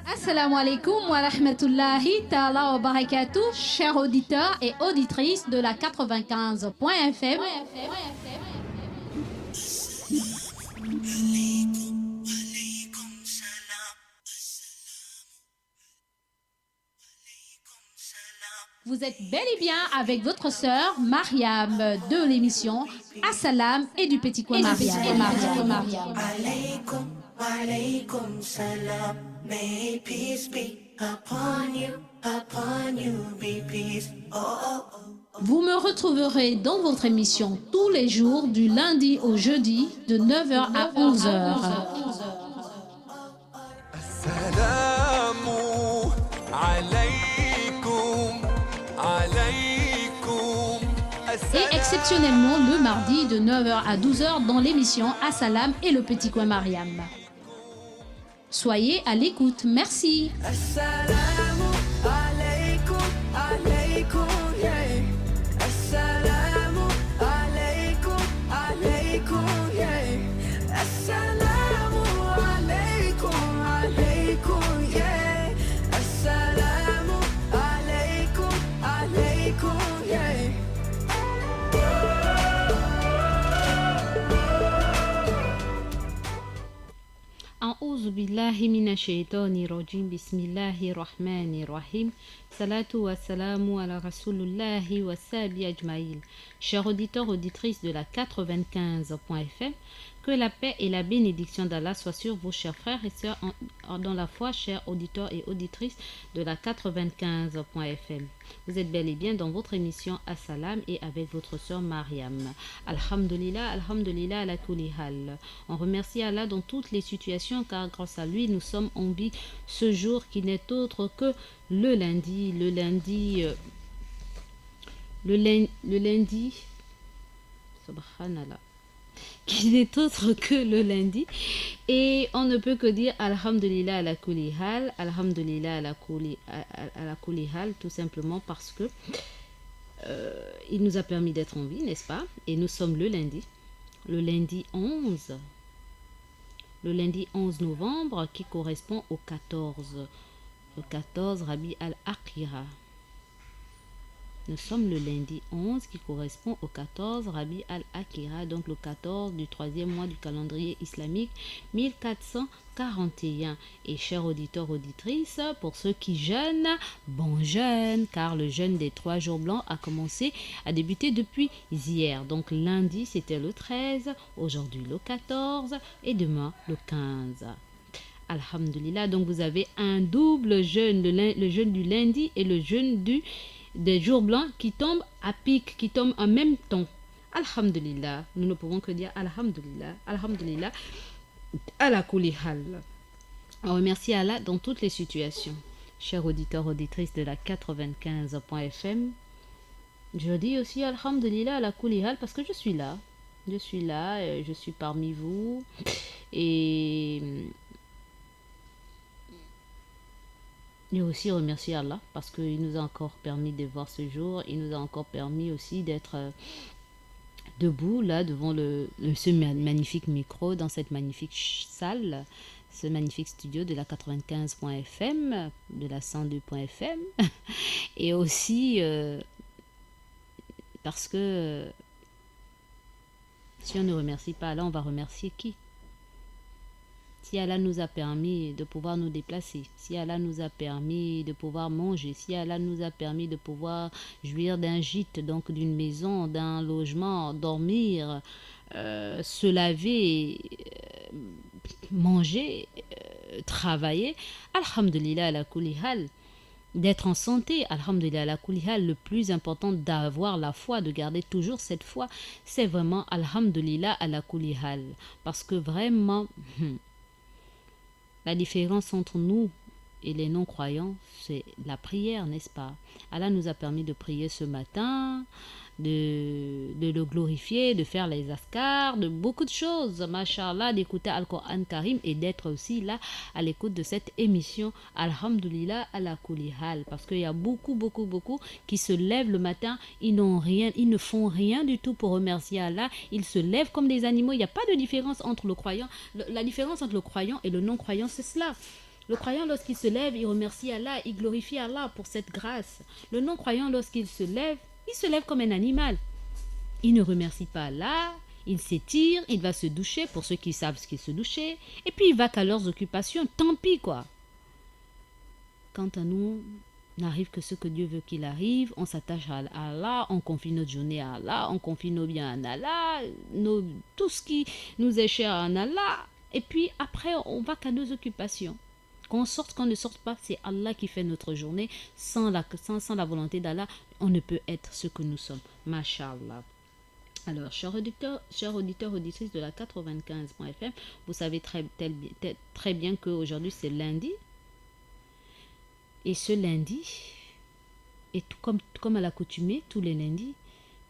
Assalamu alaikum wa rahmatullahi ta'ala wa barakatuh, chers auditeurs et auditrices de la 95.fm. Vous êtes bel et bien avec votre sœur Mariam de l'émission Assalam et du Petit Coin Mariam. Alaykum salam, may peace be upon you, be peace. Oh, oh, oh. Vous me retrouverez dans votre émission tous les jours du lundi au jeudi de 9h à 11h. Assalamu alaykum, alaykum. Et exceptionnellement le mardi de 9h à 12h dans l'émission Assalam et le Petit Coin Mariam. Soyez à l'écoute, merci. Assalamu alaykum, alaykum, yeah. Assalamu alaykum, alaykum, yeah. Assalamu alaykum, alaykum, yeah. Assalamu alaykum, alaykum, yeah. أعوذ بالله من الشيطان الرجيم بسم الله الرحمن الرحيم صلاة والسلام على رسول الله والسابي أجمعين. Chers auditeurs, auditrices de la 95.fm, que la paix et la bénédiction d'Allah soient sur vos chers frères et sœurs dans la foi, chers auditeurs et auditrices de la 95.fm. Vous êtes bel et bien dans votre émission Assalam et avec votre sœur Mariam. Alhamdulillah, alhamdulillah, ala kulli hal. On remercie Allah dans toutes les situations car grâce à lui, nous sommes en vie ce jour qui n'est autre que le lundi, subhanallah, qui n'est autre que le lundi, et on ne peut que dire alhamdulillah ala kulli hal, alhamdulillah ala kulli hal, tout simplement parce que il nous a permis d'être en vie, n'est-ce pas? Et nous sommes le lundi 11 novembre qui correspond au 14 Rabi al-Akhira. Nous sommes le lundi 11 qui correspond au 14 Rabi al-Akhira, donc le 14 du troisième mois du calendrier islamique 1441. Et chers auditeurs, auditrices, pour ceux qui jeûnent, bon jeûne, car le jeûne des 3 jours blancs a débuté depuis hier. Donc lundi c'était le 13, aujourd'hui le 14 et demain le 15. Alhamdulillah, donc vous avez un double jeûne, le jeûne du lundi et le jeûne des jours blancs qui tombent à pic, qui tombent en même temps. Alhamdulillah, nous ne pouvons que dire Alhamdulillah, Alhamdulillah, ala kulli hal. On remercie Allah dans toutes les situations. Chers auditeurs, auditrices de la 95.fm, je dis aussi Alhamdulillah, ala kulli hal parce que je suis là, je suis parmi vous et aussi remercier Allah parce qu'il nous a encore permis de voir ce jour. Il nous a encore permis aussi d'être debout là devant ce magnifique micro dans cette magnifique salle, ce magnifique studio de la 95.fm, de la 102.fm et aussi parce que si on ne remercie pas Allah, on va remercier qui? Si Allah nous a permis de pouvoir nous déplacer, si Allah nous a permis de pouvoir manger, si Allah nous a permis de pouvoir jouir d'un gîte, donc d'une maison, d'un logement, dormir, se laver, manger, travailler, alhamdulillah ala kulli hal, d'être en santé, alhamdulillah ala kulli hal, le plus important d'avoir la foi, de garder toujours cette foi, c'est vraiment alhamdulillah ala kulli hal, parce que vraiment... La différence entre nous et les non-croyants, c'est la prière, n'est-ce pas? Allah nous a permis de prier ce matin, de le glorifier, de faire les askars, de beaucoup de choses, mashallah, d'écouter Al-Qur'an Karim et d'être aussi là à l'écoute de cette émission. Alhamdulillah ala kulli hal, parce qu'il y a beaucoup qui se lèvent le matin, ils ne font rien du tout pour remercier Allah, ils se lèvent comme des animaux. Il n'y a pas de différence entre le croyant. La différence entre le croyant et le non-croyant, c'est cela. Le croyant, lorsqu'il se lève, il remercie Allah, il glorifie Allah pour cette grâce. Le non-croyant, lorsqu'il se lève, il se lève comme un animal. Il ne remercie pas Allah, il s'étire, il va se doucher, pour ceux qui savent ce qu'est se doucher, et puis il va qu'à leurs occupations, tant pis quoi. Quant à nous, n'arrive que ce que Dieu veut qu'il arrive, on s'attache à Allah, on confie notre journée à Allah, on confie nos biens à Allah, tout ce qui nous est cher à Allah, et puis après on va qu'à nos occupations. Qu'on sorte, qu'on ne sorte pas, c'est Allah qui fait notre journée. Sans la volonté d'Allah, on ne peut être ce que nous sommes. Masha'Allah. Alors, chers auditeurs, auditrices de la 95.fm, vous savez très bien qu'aujourd'hui c'est lundi. Et ce lundi, et tout comme à l'accoutumée, tous les lundis,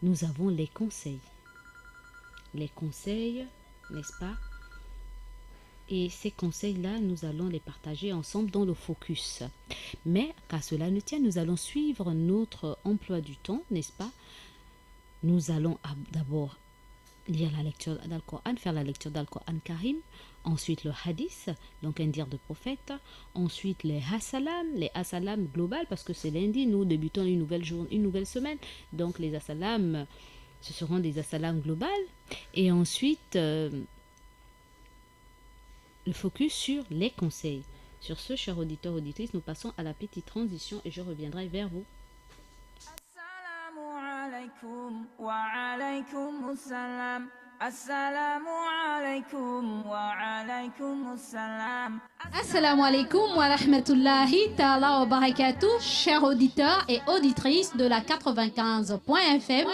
nous avons les conseils. Les conseils, n'est-ce pas? Et ces conseils-là, nous allons les partager ensemble dans le focus. Mais qu'à cela ne tienne, nous allons suivre notre emploi du temps, n'est-ce pas? Nous allons d'abord lire la lecture d'Al-Qur'an, faire la lecture d'Al-Qur'an Karim, ensuite le hadith, donc un dire de prophète, ensuite les hasalam global, parce que c'est lundi, nous débutons une nouvelle semaine, donc les hasalam, ce seront des hasalam global, et ensuite le focus sur les conseils. Sur ce, chers auditeurs, auditrices, nous passons à la petite transition et je reviendrai vers vous. Assalamu alaikum wa alaikum assalam. Assalamu alaikum wa alaikum assalam. Assalamu alaikum wa rahmatullahi ta'ala wa barakatuh, chers auditeurs et auditrices de la 95.fm.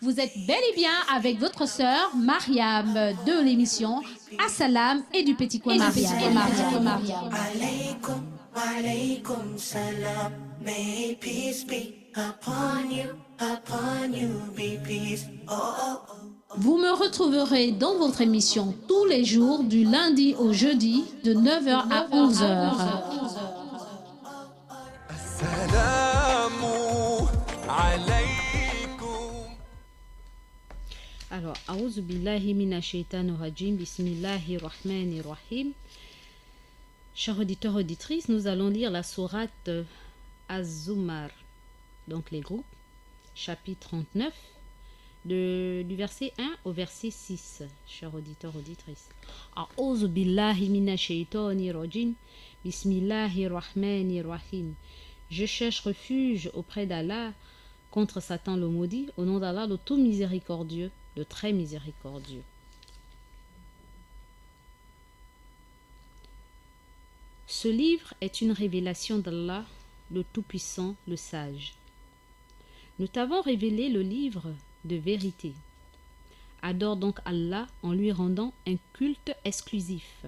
Vous êtes bel et bien avec votre sœur Mariam de l'émission Assalam et du petit coin Mariam. Alaykum, alaykum salam. May peace be upon you be peace. Oh, oh, oh. Vous me retrouverez dans votre émission tous les jours du lundi au jeudi de 9h à 11h. Assalamu alaykum. Alors, A'udhu billahi minash shaitanir rajim, bismillahir rahmanir rahim. Chers auditeurs, auditrices, nous allons lire la sourate Az-Zumar, donc les groupes, chapitre 39, du verset 1 au verset 6, chers auditeurs, auditrices. A'udhu billahi minash shaitanir rajim, bismillahir rahmanir rahim. Je cherche refuge auprès d'Allah contre Satan le maudit, au nom d'Allah le tout miséricordieux, le très miséricordieux. Ce livre est une révélation d'Allah, le Tout-Puissant, le Sage. Nous t'avons révélé le livre de vérité. Adore donc Allah en lui rendant un culte exclusif.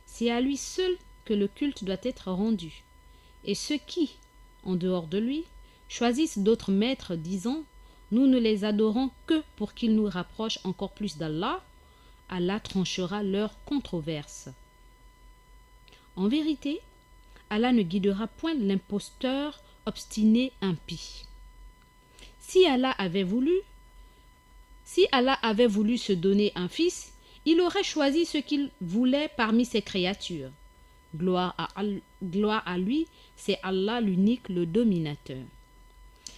C'est à lui seul que le culte doit être rendu. Et ceux qui, en dehors de lui, choisissent d'autres maîtres disant « Nous ne les adorons que pour qu'ils nous rapprochent encore plus d'Allah », Allah tranchera leur controverse. En vérité, Allah ne guidera point l'imposteur obstiné impie. Si Allah avait voulu se donner un fils, il aurait choisi ce qu'il voulait parmi ses créatures. Gloire à lui, c'est Allah l'unique, le dominateur.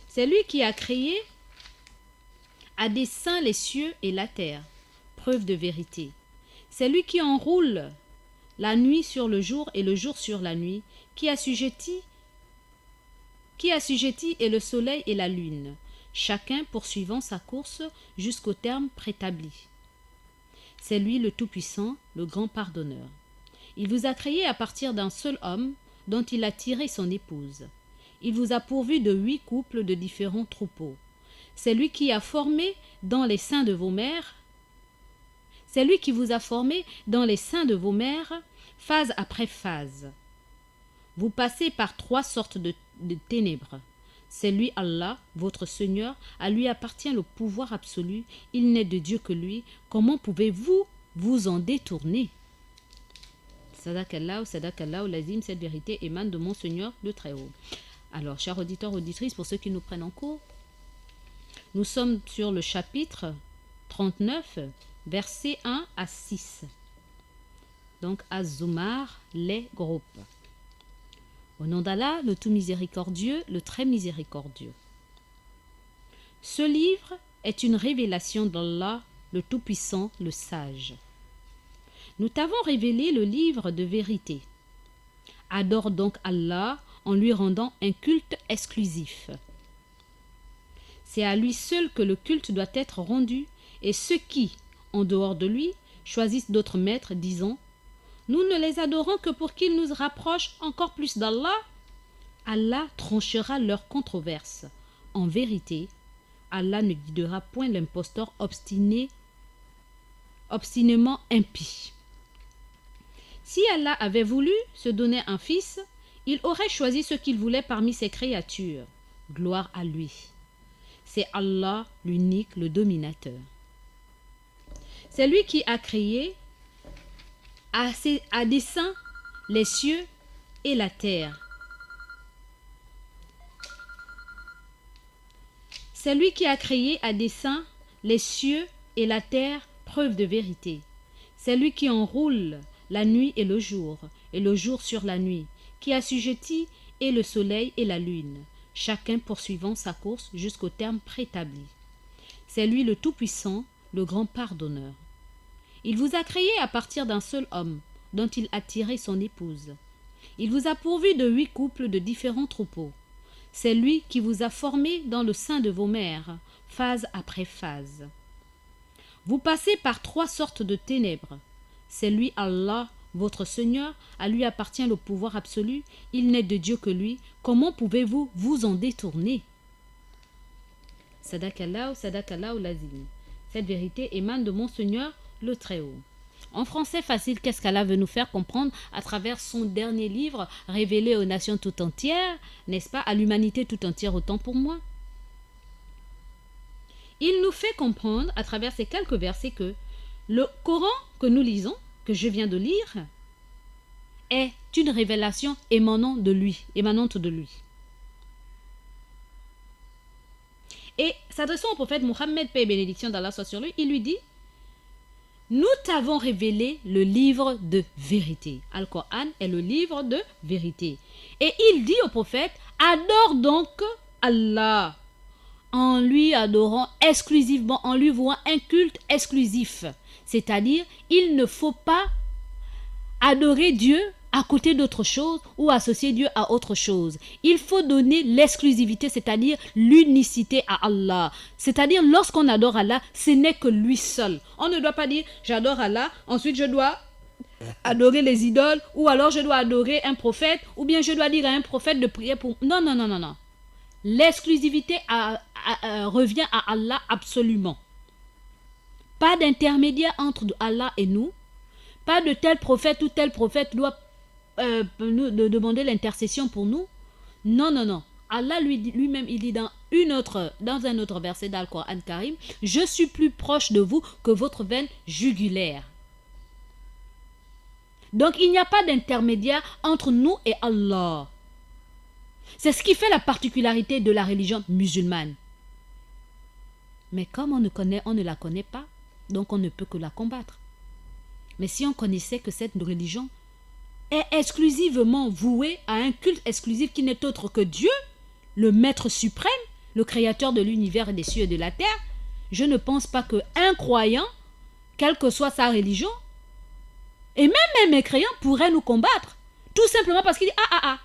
C'est lui qui a créé à dessein les cieux et la terre, preuve de vérité. C'est lui qui enroule la nuit sur le jour et le jour sur la nuit, qui assujettit et le soleil et la lune, chacun poursuivant sa course jusqu'au terme préétabli. C'est lui le Tout-Puissant, le grand pardonneur. Il vous a créé à partir d'un seul homme dont il a tiré son épouse. il vous a pourvu de 8 couples de différents troupeaux. C'est lui qui a formé dans les seins de vos mères. C'est lui qui vous a formé dans les seins de vos mères, phase après phase. Vous passez par 3 sortes de ténèbres. C'est lui Allah, votre Seigneur, à lui appartient le pouvoir absolu, il n'est de Dieu que lui. Comment pouvez-vous vous en détourner? Sadakallahu, sadakallahu lazim, cette vérité émane de mon Seigneur le Très-Haut. Alors, chers auditeurs, auditrices, pour ceux qui nous prennent en cours, nous sommes sur le chapitre 39, versets 1 à 6. Donc, Az-Zumar, les groupes. Au nom d'Allah, le tout miséricordieux, le très miséricordieux. Ce livre est une révélation d'Allah, le Tout-Puissant, le Sage. Nous t'avons révélé le livre de vérité. Adore donc Allah en lui rendant un culte exclusif. C'est à lui seul que le culte doit être rendu, et ceux qui, en dehors de lui, choisissent d'autres maîtres, disant « Nous ne les adorons que pour qu'ils nous rapprochent encore plus d'Allah », Allah tranchera leur controverse. En vérité, Allah ne guidera point l'imposteur obstinément impie. Si Allah avait voulu se donner un fils, il aurait choisi ce qu'il voulait parmi ses créatures. Gloire à lui. C'est Allah l'unique, le dominateur. C'est lui qui a créé à dessein les cieux et la terre. C'est lui qui a créé à dessein les cieux et la terre, preuve de vérité. C'est lui qui enroule la nuit et le jour sur la nuit, qui assujettit et le soleil et la lune, chacun poursuivant sa course jusqu'au terme préétabli. C'est lui le Tout-Puissant, le grand pardonneur. Il vous a créé à partir d'un seul homme, dont il a tiré son épouse. Il vous a pourvu de 8 couples de différents troupeaux. C'est lui qui vous a formé dans le sein de vos mères, phase après phase. Vous passez par 3 sortes de ténèbres. C'est lui Allah, votre Seigneur, à lui appartient le pouvoir absolu, il n'est de Dieu que lui. Comment pouvez-vous vous en détourner? Sadakallahu, sadakallahu lazim. Cette vérité émane de mon Seigneur le Très-Haut. En français facile, qu'est-ce qu'Allah veut nous faire comprendre à travers son dernier livre révélé aux nations tout entières, n'est-ce pas, à l'humanité tout entière autant pour moi? Il nous fait comprendre à travers ces quelques versets que le Coran que nous lisons, que je viens de lire, est une révélation émanante de lui. Et s'adressant au prophète Mohammed, paix et bénédiction d'Allah soit sur lui, il lui dit: nous t'avons révélé le livre de vérité. Al-Qur'an est le livre de vérité. Et il dit au prophète: adore donc Allah, en lui adorant exclusivement, en lui vouant un culte exclusif. C'est-à-dire, il ne faut pas adorer Dieu à côté d'autre chose ou associer Dieu à autre chose. Il faut donner l'exclusivité, c'est-à-dire l'unicité à Allah. C'est-à-dire, lorsqu'on adore Allah, ce n'est que lui seul. On ne doit pas dire j'adore Allah, ensuite je dois adorer les idoles, ou alors je dois adorer un prophète, ou bien je dois dire à un prophète de prier pour... Non. L'exclusivité revient à Allah absolument. Pas d'intermédiaire entre Allah et nous. Pas de tel prophète ou tel prophète doit nous demander l'intercession pour nous. Non. Allah lui-même, il dit dans un autre verset d'Al-Qur'an Karim: je suis plus proche de vous que votre veine jugulaire. Donc il n'y a pas d'intermédiaire entre nous et Allah. C'est ce qui fait la particularité de la religion musulmane. Mais comme on ne la connaît pas, donc on ne peut que la combattre. Mais si on connaissait que cette religion est exclusivement vouée à un culte exclusif qui n'est autre que Dieu, le Maître suprême, le Créateur de l'univers et des cieux et de la terre, je ne pense pas qu'un croyant, quelle que soit sa religion, et même un mécréant, pourrait nous combattre. Tout simplement parce qu'il dit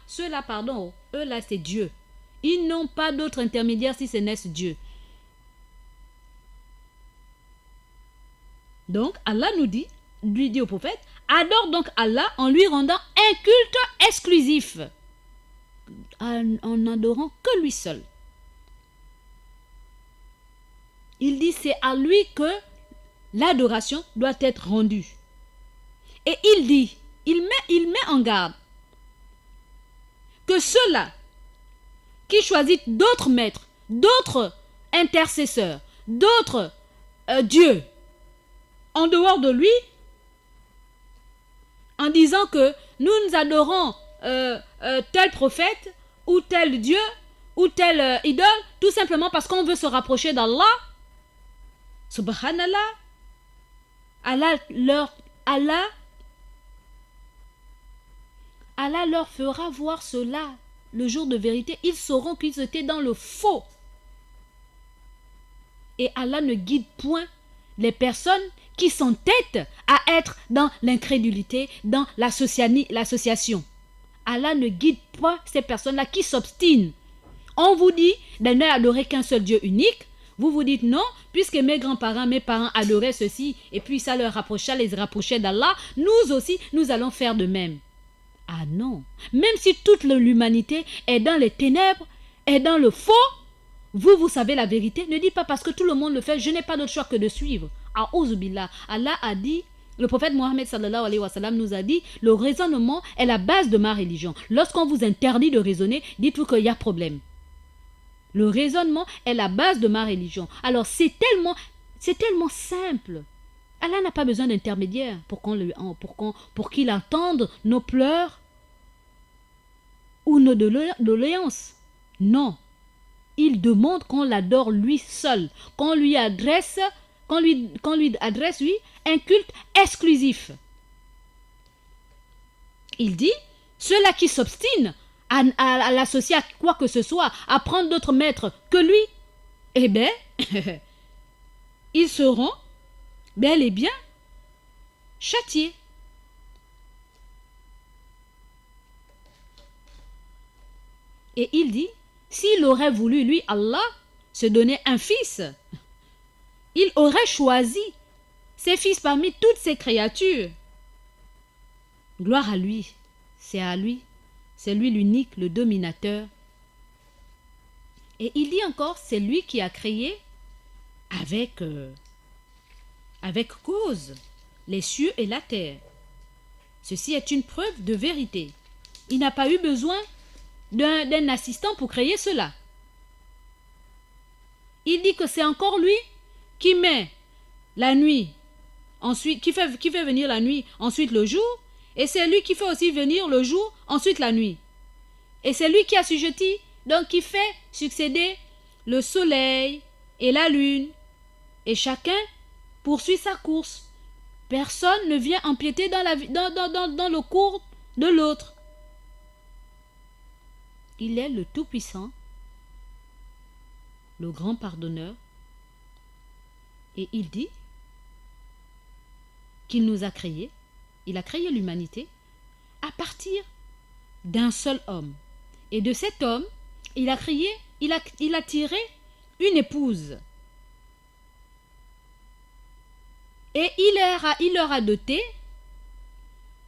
ceux-là, pardon, eux-là, c'est Dieu. Ils n'ont pas d'autre intermédiaire si ce n'est ce Dieu. Donc, Allah lui dit au prophète: adore donc Allah en lui rendant un culte exclusif. en adorant que lui seul. Il dit c'est à lui que l'adoration doit être rendue. Et il dit, il met en garde que ceux-là qui choisissent d'autres maîtres, d'autres intercesseurs, d'autres dieux en dehors de lui, en disant que nous adorons tel prophète ou tel dieu ou tel idole, tout simplement parce qu'on veut se rapprocher d'Allah. Subhanallah, Allah leur fera voir cela le jour de vérité. Ils sauront qu'ils étaient dans le faux. Et Allah ne guide point les personnes qui s'entêtent à être dans l'incrédulité, dans l'association. Allah ne guide pas ces personnes-là qui s'obstinent. On vous dit de n'adorer qu'un seul Dieu unique. Vous vous dites non, puisque mes grands-parents, mes parents adoraient ceci, et puis ça les rapprochait d'Allah, nous aussi, nous allons faire de même. Ah non, même si toute l'humanité est dans les ténèbres, est dans le faux, vous savez la vérité, ne dites pas parce que tout le monde le fait, je n'ai pas d'autre choix que de suivre. A'ouzou billah. Allah a dit, le prophète Mohammed sallallahu alayhi wa sallam nous a dit, le raisonnement est la base de ma religion. Lorsqu'on vous interdit de raisonner, dites-vous qu'il y a problème. Le raisonnement est la base de ma religion. Alors c'est tellement simple. Allah n'a pas besoin d'intermédiaire pour qu'il entende nos pleurs ou nos doléances. Non. Il demande qu'on l'adore lui seul, qu'on lui adresse lui un culte exclusif. Il dit, ceux-là qui s'obstinent à l'associer à quoi que ce soit, à prendre d'autres maîtres que lui, eh bien, ils seront bel et bien châtiés. Et il dit, s'il aurait voulu, lui, Allah, se donner un fils, il aurait choisi ses fils parmi toutes ses créatures. Gloire à lui, c'est à lui. C'est lui l'unique, le dominateur. Et il dit encore, c'est lui qui a créé avec cause les cieux et la terre. Ceci est une preuve de vérité. Il n'a pas eu besoin d'un assistant pour créer cela. Il dit que c'est encore lui qui met la nuit, ensuite qui fait venir la nuit, ensuite le jour. Et c'est lui qui fait aussi venir le jour, ensuite la nuit. Et c'est lui qui assujettit, donc qui fait succéder le soleil et la lune. Et chacun poursuit sa course. Personne ne vient empiéter dans le cours de l'autre. Il est le Tout-Puissant, le grand pardonneur. Et il dit qu'il nous a créés. Il a créé l'humanité à partir d'un seul homme. Et de cet homme, il a tiré une épouse. Et il leur a doté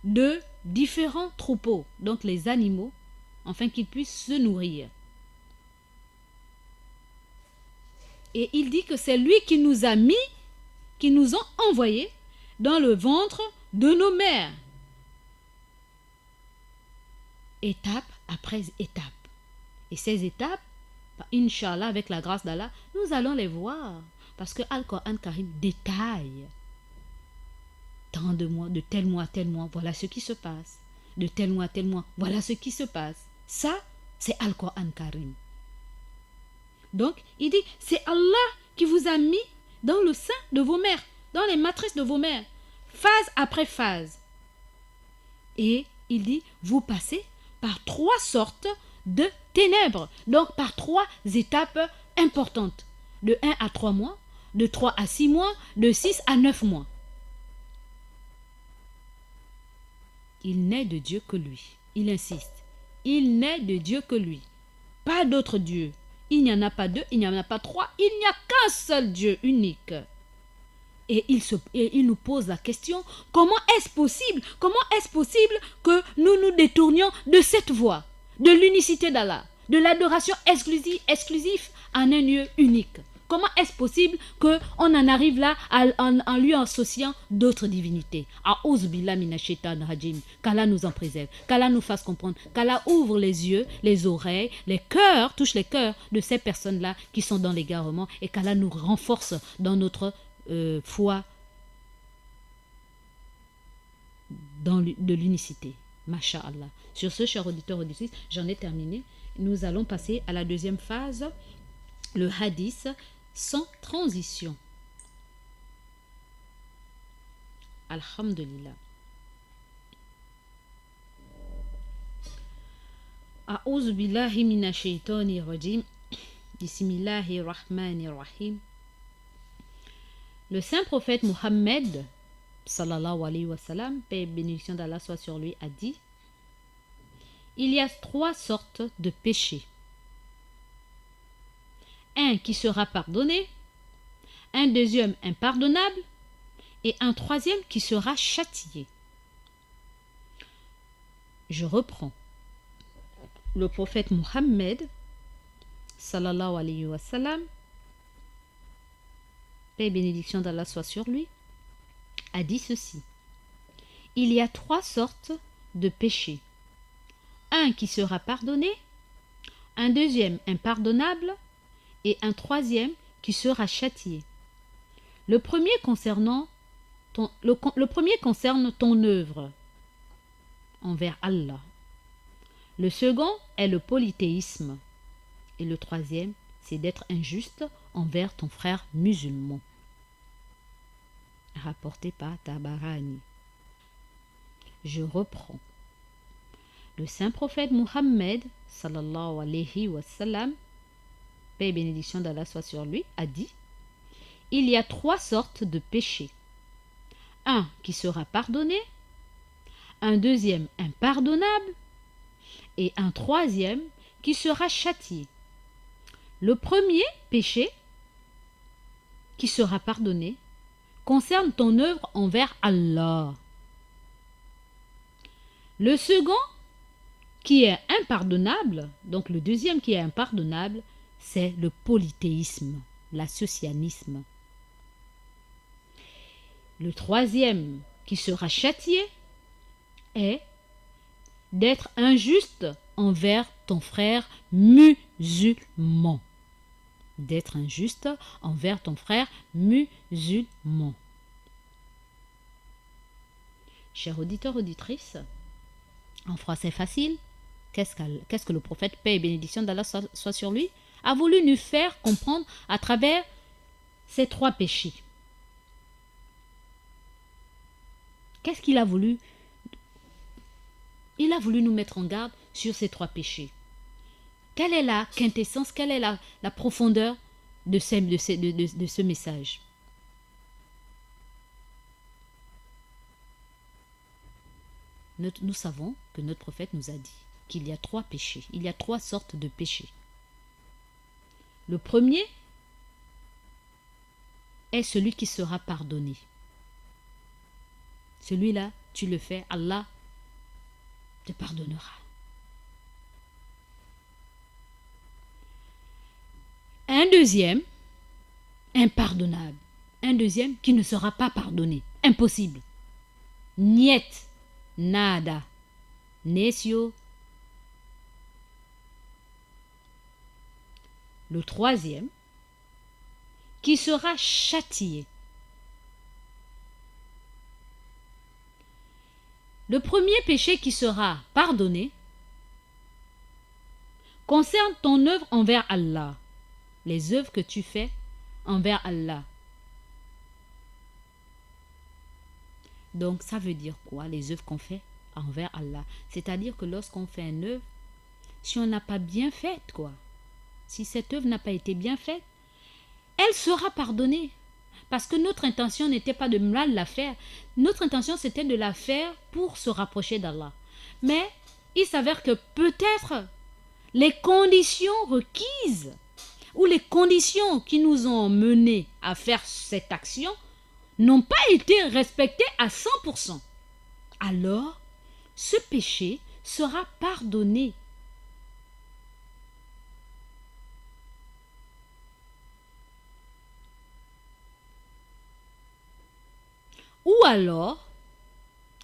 de différents troupeaux, donc les animaux, afin qu'ils puissent se nourrir. Et il dit que c'est lui qui nous a envoyés dans le ventre de nos mères, étape après étape. Et ces étapes, Inch'Allah, avec la grâce d'Allah, nous allons les voir. Parce que Al-Qur'an Karim détaille. Tant de mois, de tel mois à tel mois, voilà ce qui se passe. De tel mois à tel mois, voilà ce qui se passe. Ça, c'est Al-Qur'an Karim. Donc, il dit, c'est Allah qui vous a mis dans le sein de vos mères, dans les matrices de vos mères. Phase après phase. Et il dit, vous passez par 3 sortes de ténèbres. Donc par 3 étapes importantes. De 1 à 3 mois, de 3 à 6 mois, de 6 à 9 mois. Il n'est de Dieu que lui. Il insiste. Il n'est de Dieu que lui. Pas d'autre Dieu. Il n'y en a pas 2, il n'y en a pas 3. Il n'y a qu'un seul Dieu unique. Et il nous pose la question, comment est-ce possible que nous nous détournions de cette voie, de l'unicité d'Allah, de l'adoration exclusive en un lieu unique. Comment est-ce possible qu'on en arrive là en lui associant d'autres divinités? A'ouz billah minash shaitanir rajim. Qu'Allah nous en préserve, qu'Allah nous fasse comprendre, qu'Allah ouvre les yeux, les oreilles, les cœurs, touche les cœurs de ces personnes-là qui sont dans l'égarement et qu'Allah nous renforce dans notre foi de l'unicité. Masha'Allah. Sur ce, chers auditeurs auditrices, j'en ai terminé. Nous allons passer à la deuxième phase, le hadith sans transition. Alhamdulillah. A'ouz billahi minash shaitanir rajim. Bismillahir rahmanir rahim. Le saint prophète Mohammed, sallallahu alayhi wa sallam, paix et bénédiction d'Allah soit sur lui, a dit: il y a 3 sortes de péchés. Un qui sera pardonné, un deuxième impardonnable et un troisième qui sera châtié. Je reprends. Le prophète Mohammed, sallallahu alayhi wa sallam, paix et bénédiction d'Allah soit sur lui, a dit ceci: il y a 3 sortes de péchés. Un qui sera pardonné, un deuxième impardonnable et un troisième qui sera châtié. Le premier concerne ton œuvre envers Allah. Le second est le polythéisme. Et le troisième, c'est d'être injuste envers ton frère musulman. Rapporté par Tabarani. Je reprends. Le saint prophète Mohammed, sallallahu alayhi wa sallam, paix et bénédiction d'Allah soit sur lui, a dit: il y a 3 sortes de péchés. Un qui sera pardonné, un deuxième impardonnable et un troisième qui sera châtié. Le premier péché qui sera pardonné concerne ton œuvre envers Allah. Le second qui est impardonnable, donc le deuxième qui est impardonnable, c'est le polythéisme, l'associanisme. Le troisième qui sera châtié est d'être injuste envers ton frère musulman. D'être injuste envers ton frère musulman. Chers auditeurs, auditrices, en français facile, qu'est-ce que le prophète, paix et bénédiction d'Allah soit sur lui, a voulu nous faire comprendre à travers ces 3 péchés? Qu'est-ce qu'il a voulu? Il a voulu nous mettre en garde sur ces 3 péchés. Quelle est la quintessence, quelle est la profondeur de ce message? Nous savons que notre prophète nous a dit qu'il y a 3 péchés, il y a 3 sortes de péchés. Le premier est celui qui sera pardonné. Celui-là, tu le fais, Allah te pardonnera. Un deuxième, impardonnable. Un deuxième qui ne sera pas pardonné. Impossible. Niet, nada, necio. Le troisième, qui sera châtié. Le premier péché qui sera pardonné concerne ton œuvre envers Allah. Les œuvres que tu fais envers Allah. Donc ça veut dire quoi, les œuvres qu'on fait envers Allah? C'est-à-dire que lorsqu'on fait une œuvre, si on n'a pas bien faite, quoi, si cette œuvre n'a pas été bien faite, elle sera pardonnée. Parce que notre intention n'était pas de mal la faire. Notre intention, c'était de la faire pour se rapprocher d'Allah. Mais il s'avère que peut-être les conditions requises ou les conditions qui nous ont menés à faire cette action n'ont pas été respectées à 100%. Alors, ce péché sera pardonné. Ou alors,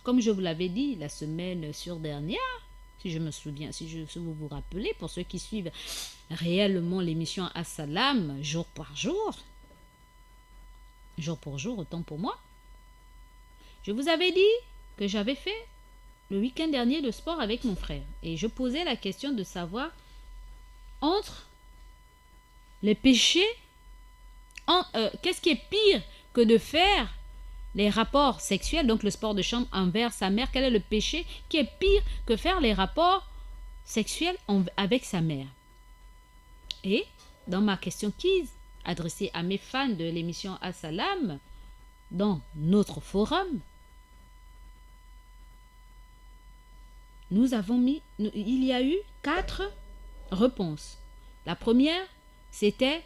comme je vous l'avais dit la semaine dernière, si je me souviens, si vous vous rappelez, pour ceux qui suivent réellement l'émission As-Salam, jour par jour, autant pour moi, je vous avais dit que j'avais fait le week-end dernier le sport avec mon frère. Et je posais la question de savoir entre les péchés, qu'est-ce qui est pire que de faire les rapports sexuels, donc le sport de chambre envers sa mère, quel est le péché qui est pire que faire les rapports sexuels avec sa mère. Et dans ma question quiz adressée à mes fans de l'émission As-Salam, dans notre forum, il y a eu 4 réponses. La première, c'était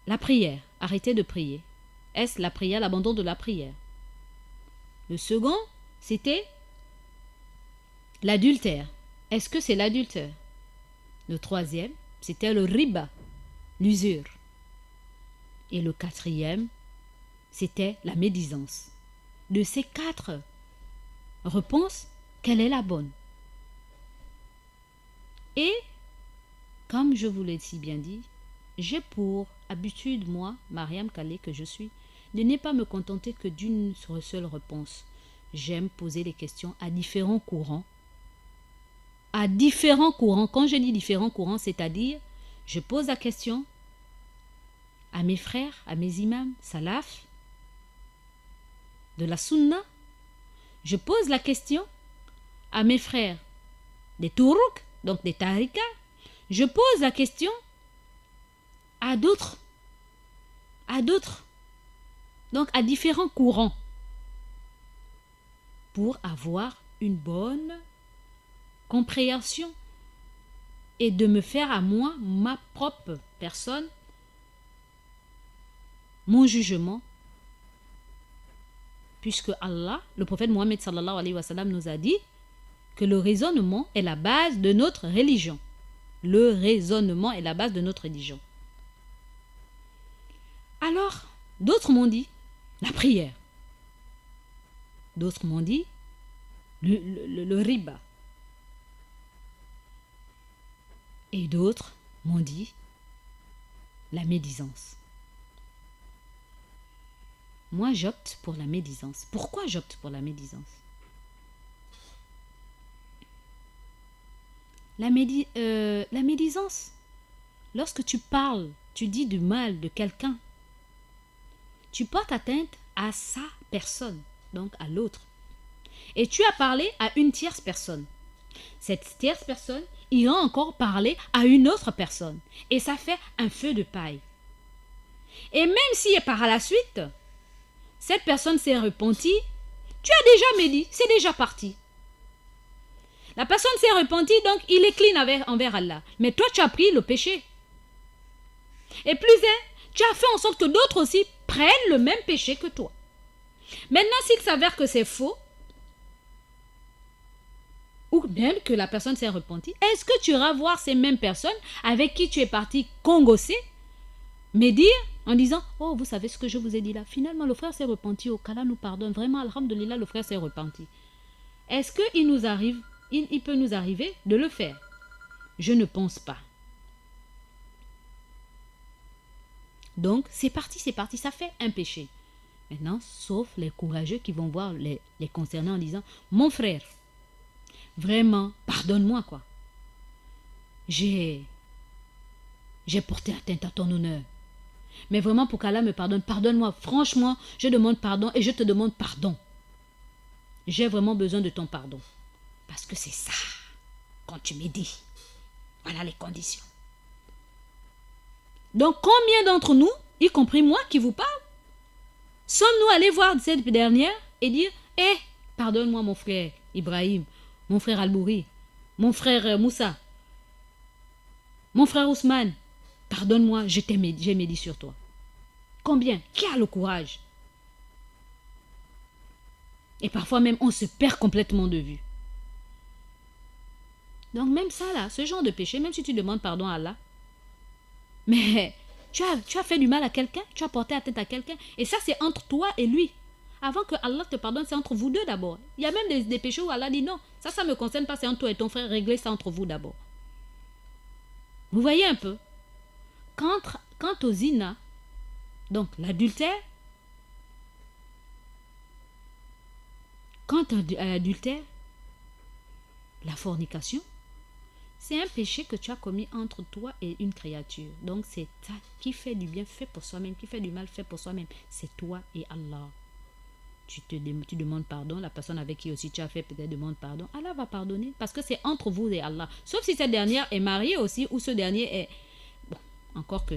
la prière, arrêter de prier. Est-ce la prière, l'abandon de la prière? Le second, c'était l'adultère. Est-ce que c'est l'adultère? Le troisième, c'était le riba, l'usure. Et le quatrième, c'était la médisance. De ces 4 réponses, quelle est la bonne? Et, comme je vous l'ai si bien dit, j'ai pour habitude, moi, Mariam Kallé que je suis, de ne pas me contenter que d'une seule réponse. J'aime poser les questions à différents courants. À différents courants. Quand je dis différents courants, c'est-à-dire, je pose la question à mes frères, à mes imams, salaf, de la sunna. Je pose la question à mes frères des tourouk, donc des tarikas. Je pose la question à d'autres, donc à différents courants, pour avoir une bonne compréhension et de me faire à moi, ma propre personne, mon jugement, puisque Allah, le prophète Mohammed sallallahu alayhi wa sallam nous a dit que le raisonnement est la base de notre religion. Le raisonnement est la base de notre religion. Alors, d'autres m'ont dit la prière. D'autres m'ont dit le riba. Et d'autres m'ont dit la médisance. Moi, j'opte pour la médisance. Pourquoi j'opte pour la médisance? La médisance, lorsque tu parles, tu dis du mal de quelqu'un, tu portes atteinte à sa personne, donc à l'autre. Et tu as parlé à une tierce personne. Cette tierce personne ira encore parler à une autre personne. Et ça fait un feu de paille. Et même si par la suite, cette personne s'est repentie, tu as déjà médit, c'est déjà parti. La personne s'est repentie, donc il est clean envers Allah. Mais toi, tu as pris le péché. Et plus tu as fait en sorte que d'autres aussi prennent le même péché que toi. Maintenant, s'il s'avère que c'est faux, ou bien que la personne s'est repentie, est-ce que tu iras voir ces mêmes personnes avec qui tu es parti congosser, médire, en disant, oh, vous savez ce que je vous ai dit là, finalement le frère s'est repenti, oh, qu'Allah nous pardonne, vraiment, alhamdoulilah, le frère s'est repenti. Est-ce qu'il nous arrive, il peut nous arriver de le faire? Je ne pense pas. Donc, c'est parti, ça fait un péché. Maintenant, sauf les courageux qui vont voir les concernés en disant, mon frère, vraiment, pardonne-moi, quoi. J'ai porté atteinte à ton honneur. Mais vraiment, pour qu'Allah me pardonne, pardonne-moi. Franchement, je demande pardon et je te demande pardon. J'ai vraiment besoin de ton pardon. Parce que c'est ça, quand tu médis. Voilà les conditions. Donc, combien d'entre nous, y compris moi qui vous parle, sommes-nous allés voir cette dernière et dire, pardonne-moi mon frère Ibrahim, mon frère Albouri, mon frère Moussa, mon frère Ousmane, pardonne-moi, j'ai médit sur toi. Combien? Qui a le courage? Et parfois même, on se perd complètement de vue. Donc même ça là, ce genre de péché, même si tu demandes pardon à Allah, mais tu as fait du mal à quelqu'un, tu as porté atteinte à quelqu'un, et ça c'est entre toi et lui. Avant que Allah te pardonne, c'est entre vous deux d'abord. Il y a même des péchés où Allah dit non, ça ne me concerne pas, c'est entre toi et ton frère, réglez ça entre vous d'abord. Vous voyez un peu? Quant au zina, donc l'adultère, quant à l'adultère, la fornication, c'est un péché que tu as commis entre toi et une créature. Donc c'est ça qui fait du bien, fait pour soi-même, qui fait du mal, fait pour soi-même. C'est toi et Allah. Tu demandes pardon, la personne avec qui aussi tu as fait peut-être demande pardon. Allah va pardonner parce que c'est entre vous et Allah. Sauf si cette dernière est mariée aussi ou ce dernier est... Bon, encore que...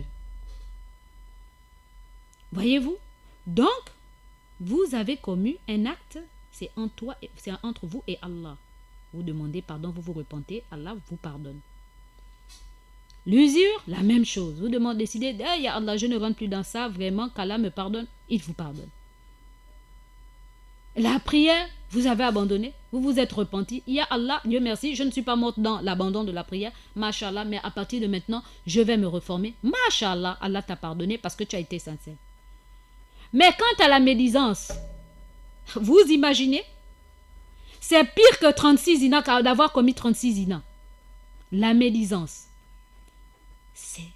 Voyez-vous? Donc, vous avez commis un acte, c'est entre vous et Allah. Vous demandez pardon, vous vous repentez, Allah vous pardonne. L'usure, la même chose. Vous décidez, ya Allah, je ne rentre plus dans ça, vraiment, qu'Allah me pardonne, il vous pardonne. La prière, vous avez abandonné, vous vous êtes repenti. Ya Allah, Dieu merci, je ne suis pas morte dans l'abandon de la prière, Masha'Allah, mais à partir de maintenant, je vais me reformer. Masha'Allah, Allah t'a pardonné parce que tu as été sincère. Mais quant à la médisance, vous imaginez, c'est pire que 36 zina, d'avoir commis 36 zina. La médisance, c'est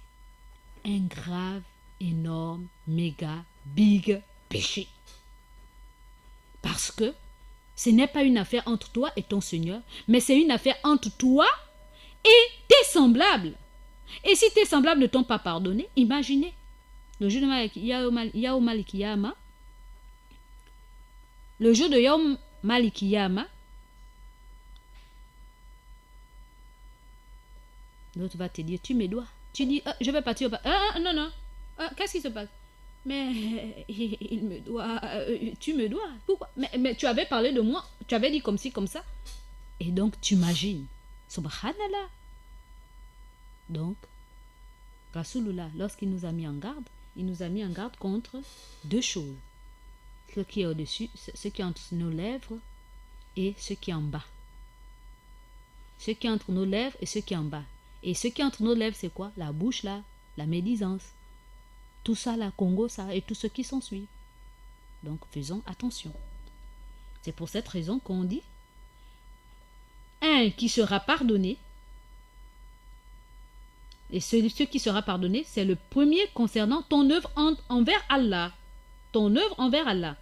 un grave, énorme, méga, big péché. Parce que ce n'est pas une affaire entre toi et ton Seigneur, mais c'est une affaire entre toi et tes semblables. Et si tes semblables ne t'ont pas pardonné, imaginez, le jour de Yaum Malikiyama, l'autre va te dire, tu me dois. Tu dis, je vais partir. Non. Qu'est-ce qui se passe? Mais il me doit. Tu me dois. Pourquoi? Mais tu avais parlé de moi. Tu avais dit comme ci, comme ça. Et donc, tu imagines. Subhanallah. Donc, Rasulullah, lorsqu'il nous a mis en garde, il nous a mis en garde contre deux choses. Ce qui est au-dessus, ce qui est entre nos lèvres et ce qui est en bas. Ce qui est entre nos lèvres et ce qui est en bas. Et ce qui est entre nos lèvres, c'est quoi? La bouche là, la médisance. Tout ça, la Congo, ça, et tout ce qui s'ensuit. Donc, faisons attention. C'est pour cette raison qu'on dit un qui sera pardonné. Et ce qui sera pardonné, c'est le premier concernant ton œuvre envers Allah. Ton œuvre envers Allah.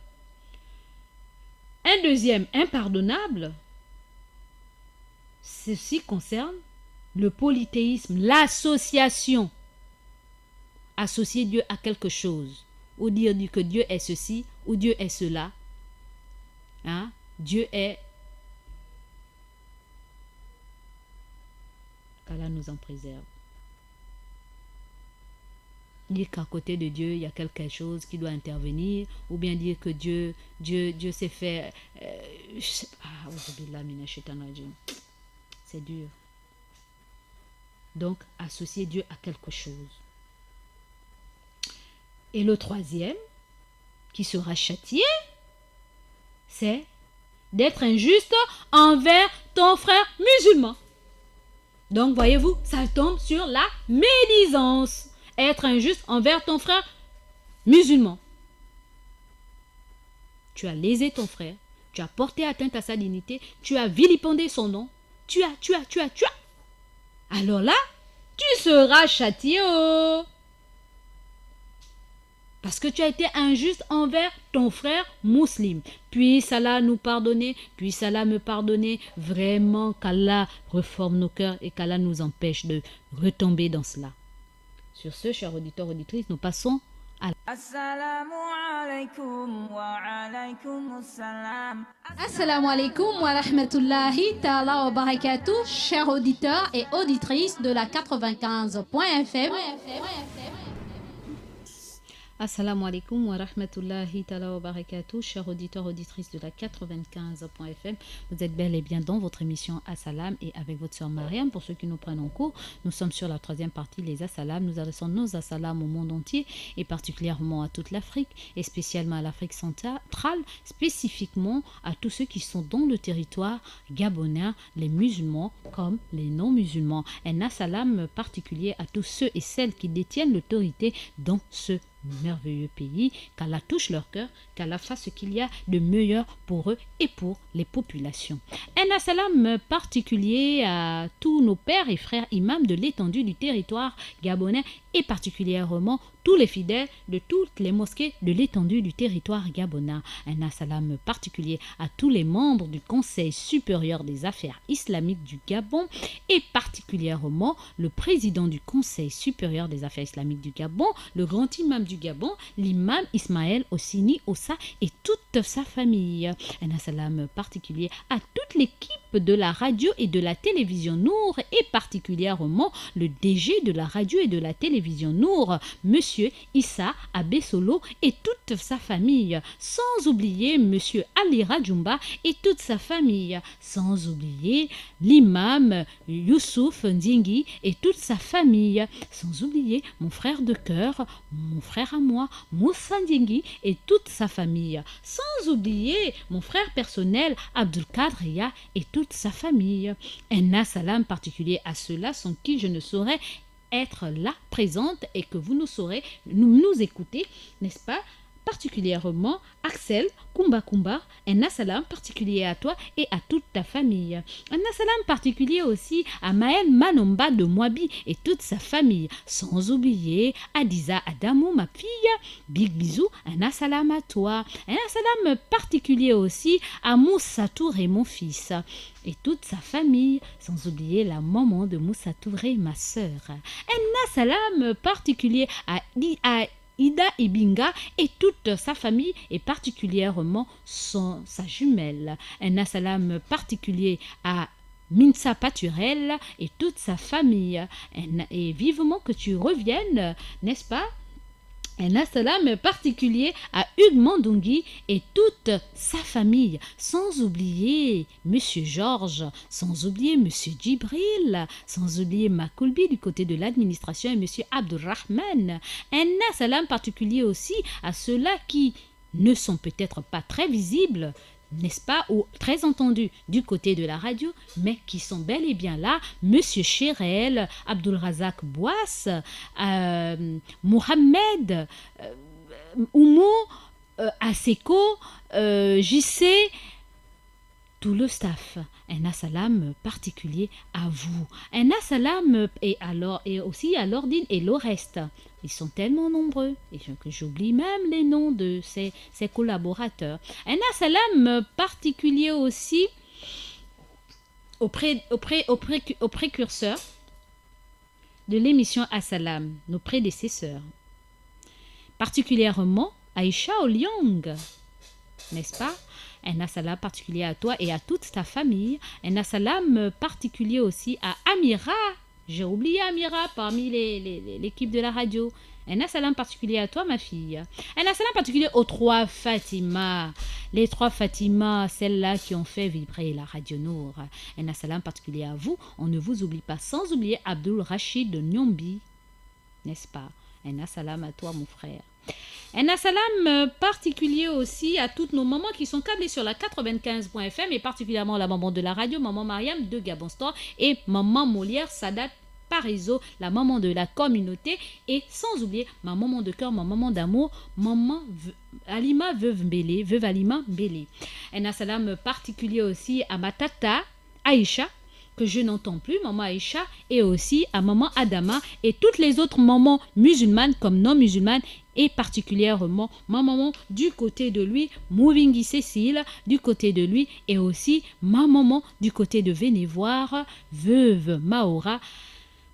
Un deuxième, impardonnable. Ceci concerne le polythéisme, l'association. Associer Dieu à quelque chose. Ou dire que Dieu est ceci, ou Dieu est cela. Hein? Dieu est... qu'Allah nous en préserve. Dire qu'à côté de Dieu, il y a quelque chose qui doit intervenir, ou bien dire que Dieu s'est fait... c'est dur. Donc, associer Dieu à quelque chose. Et le troisième, qui sera châtié, c'est d'être injuste envers ton frère musulman. Donc, voyez-vous, ça tombe sur la médisance. Être injuste envers ton frère musulman. Tu as lésé ton frère, tu as porté atteinte à sa dignité, tu as vilipendé son nom, tu as. Alors là, tu seras châtié. Parce que tu as été injuste envers ton frère musulman. Puisse Allah nous pardonner, puisse Allah me pardonner. Vraiment qu'Allah reforme nos cœurs et qu'Allah nous empêche de retomber dans cela. Sur ce, chers auditeurs, auditrices, nous passons à Assalamu alaikum wa alaikum assalam. Assalamu alaikum wa rahmatullahi ta'ala wa barakatuh, chers auditeurs et auditrices de la 95.fm. Assalamu alaikum wa rahmatullahi ta'ala wa barakatuh, chers auditeurs, auditrices de la 95.fm. Vous êtes bel et bien dans votre émission Assalam et avec votre soeur Mariam. Pour ceux qui nous prennent en cours, nous sommes sur la troisième partie, les Assalam. Nous adressons nos Assalam au monde entier et particulièrement à toute l'Afrique et spécialement à l'Afrique centrale, spécifiquement à tous ceux qui sont dans le territoire gabonais, les musulmans comme les non-musulmans. Un Assalam particulier à tous ceux et celles qui détiennent l'autorité dans ce merveilleux pays, qu'Allah touche leur cœur, qu'Allah fasse ce qu'il y a de meilleur pour eux et pour les populations. Un assalam particulier à tous nos pères et frères imams de l'étendue du territoire gabonais et particulièrement tous les fidèles de toutes les mosquées de l'étendue du territoire gabonais. Un assalam particulier à tous les membres du Conseil supérieur des affaires islamiques du Gabon et particulièrement le président du Conseil supérieur des affaires islamiques du Gabon, le grand imam du Gabon, l'imam Ismaël Ossini Ossa et toute sa famille. Un assalam particulier à toute l'équipe de la radio et de la télévision Nour et particulièrement le DG de la radio et de la télévision Nour, Monsieur Issa Abessolo et toute sa famille, sans oublier Monsieur Ali Radjoumba et toute sa famille, sans oublier l'imam Youssouf Ndingi et toute sa famille, sans oublier mon frère de cœur, mon frère à moi, Moussa Ndingi et toute sa famille, sans oublier mon frère personnel Abdul Kadria et toute sa famille. Un assalam particulier à ceux-là sans qui je ne saurais être là présente et que vous nous saurez nous écouter, n'est-ce pas? Particulièrement Axel Kumba Kumba, un assalam particulier à toi et à toute ta famille. Un assalam particulier aussi à Maël Manomba de Moabi et toute sa famille, sans oublier Adiza Adamou, ma fille. Big bisous, un assalam à toi. Un assalam particulier aussi à Moussa Touré, mon fils, et toute sa famille, sans oublier la maman de Moussa Touré, ma sœur. Un assalam particulier à Ida Ibinga et toute sa famille et particulièrement sa jumelle. Un assalam particulier à Minsa Paturel et toute sa famille. Et vivement que tu reviennes, n'est-ce pas? Un assalam particulier à Hugues Mandungui et toute sa famille, sans oublier Monsieur Georges, sans oublier Monsieur Djibril, sans oublier Makoulbi du côté de l'administration et Monsieur Abdurrahman. Un assalam particulier aussi à ceux-là qui ne sont peut-être pas très visibles, n'est-ce pas, ou très entendus du côté de la radio, mais qui sont bel et bien là, Monsieur Chérel, Abdul Razak Bouas, Mohamed, Oumo, Aseko, JC, tout le staff. Un assalam particulier à vous. Un assalam et aussi à l'ordine et le reste. Ils sont tellement nombreux et que j'oublie même les noms de ces collaborateurs. Un assalam particulier aussi au précurseur de l'émission Assalam, nos prédécesseurs. Particulièrement Aïcha Oliong, n'est-ce pas? Un assalam particulier à toi et à toute ta famille. Un assalam particulier aussi à Amira. J'ai oublié Amira parmi l'équipe de la radio. Un assalam particulier à toi, ma fille. Un assalam particulier aux 3 Fatima. Les 3 Fatima, celles-là qui ont fait vibrer la radio Nour. Un assalam particulier à vous. On ne vous oublie pas, sans oublier Abdul Rachid de Nyombi. N'est-ce pas? Un assalam à toi, mon frère. Un assalam particulier aussi à toutes nos mamans qui sont câblées sur la 95.fm et particulièrement la maman de la radio, maman Mariam de Gabon Store et maman Molière Sadat Parizo, la maman de la communauté et sans oublier ma maman de cœur, ma maman d'amour, maman Alima veuve Alima Mbélé. Un assalam particulier aussi à ma tata Aïcha, que je n'entends plus, maman Aïcha, et aussi à maman Adama et toutes les autres mamans musulmanes comme non musulmanes et particulièrement ma maman du côté de lui, Mouvingi Cécile, du côté de lui et aussi ma maman du côté de Vénévoir, veuve Maora,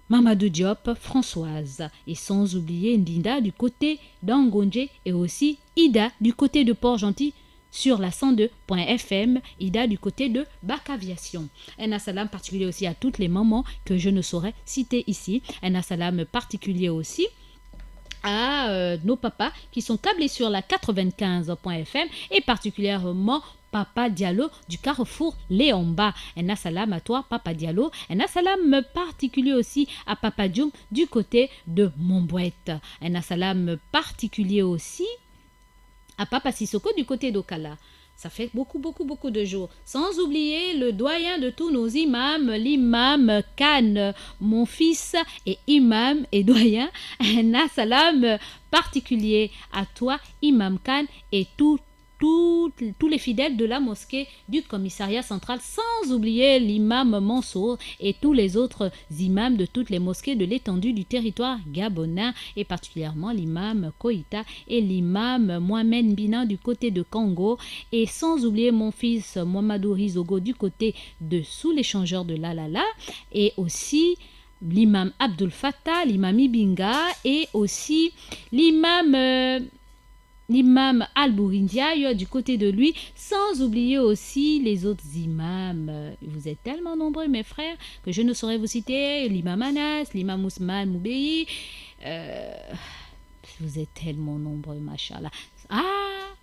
Mamadou Diop, Françoise et sans oublier Ndinda du côté d'Angonje et aussi Ida du côté de Port-Gentil sur la 102.fm, Ida du côté de Bac Aviation. Un assalam particulier aussi à toutes les mamans que je ne saurais citer ici. Un assalam particulier aussi à nos papas qui sont câblés sur la 95.fm et particulièrement Papa Diallo du Carrefour Léomba. Un assalam à toi, Papa Diallo. Un assalam particulier aussi à Papa Dioum du côté de Montbouette. Un assalam particulier aussi à Papa Sissoko du côté d'Okala. Ça fait beaucoup de jours. Sans oublier le doyen de tous nos imams, l'imam Khan, mon fils et imam et doyen. Un assalam particulier à toi, Imam Khan, et tous les fidèles de la mosquée du commissariat central, sans oublier l'imam Mansour et tous les autres imams de toutes les mosquées de l'étendue du territoire gabonais, et particulièrement l'imam Koïta et l'imam Mohamed Bina du côté de Congo, et sans oublier mon fils Mohamedou Rizogo du côté de sous l'échangeur de Lalala, et aussi l'imam Abdul Fattah, l'imam Ibinga, et aussi l'imam Al-Bourindiaï du côté de lui, sans oublier aussi les autres imams. Vous êtes tellement nombreux, mes frères, que je ne saurais vous citer. L'imam Anas, l'imam Ousmane Moubéi. Vous êtes tellement nombreux, machallah.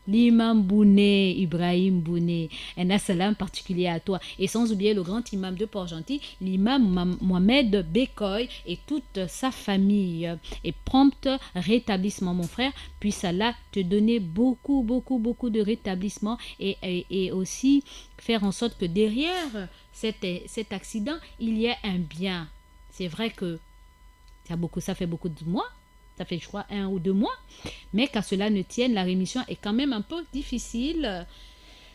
L'imam Bouné, Ibrahim Bouné, un assalam particulier à toi. Et sans oublier le grand imam de Port-Gentil, l'imam Mohamed Bekoy et toute sa famille. Et prompt rétablissement, mon frère. Puisse Allah te donner beaucoup de rétablissement et aussi faire en sorte que derrière cet accident, il y ait un bien. C'est vrai que ça fait beaucoup de mois. Ça fait, je crois, 1 ou 2 mois. Mais qu'à cela ne tienne, la rémission est quand même un peu difficile.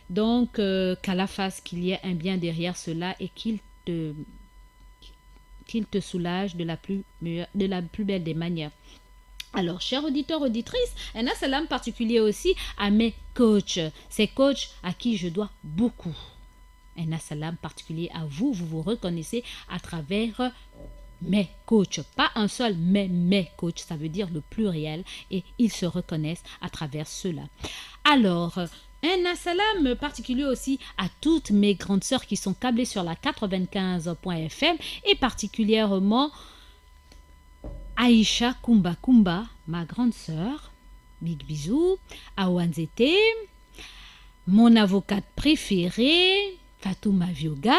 Donc, qu'Allah fasse qu'il y ait un bien derrière cela et qu'il te soulage de la plus belle des manières. Alors, chers auditeurs, auditrices, un assalam particulier aussi à mes coachs. Ces coachs à qui je dois beaucoup. Un assalam particulier à vous. Vous vous reconnaissez à travers mes coachs, pas un seul, mais mes coachs, ça veut dire le pluriel, et ils se reconnaissent à travers cela. Alors, un assalam particulier aussi à toutes mes grandes sœurs qui sont câblées sur la 95.fm, et particulièrement Aïcha Kumba, ma grande sœur, big bisous, Awanzete, mon avocate préférée, Fatouma Vioga,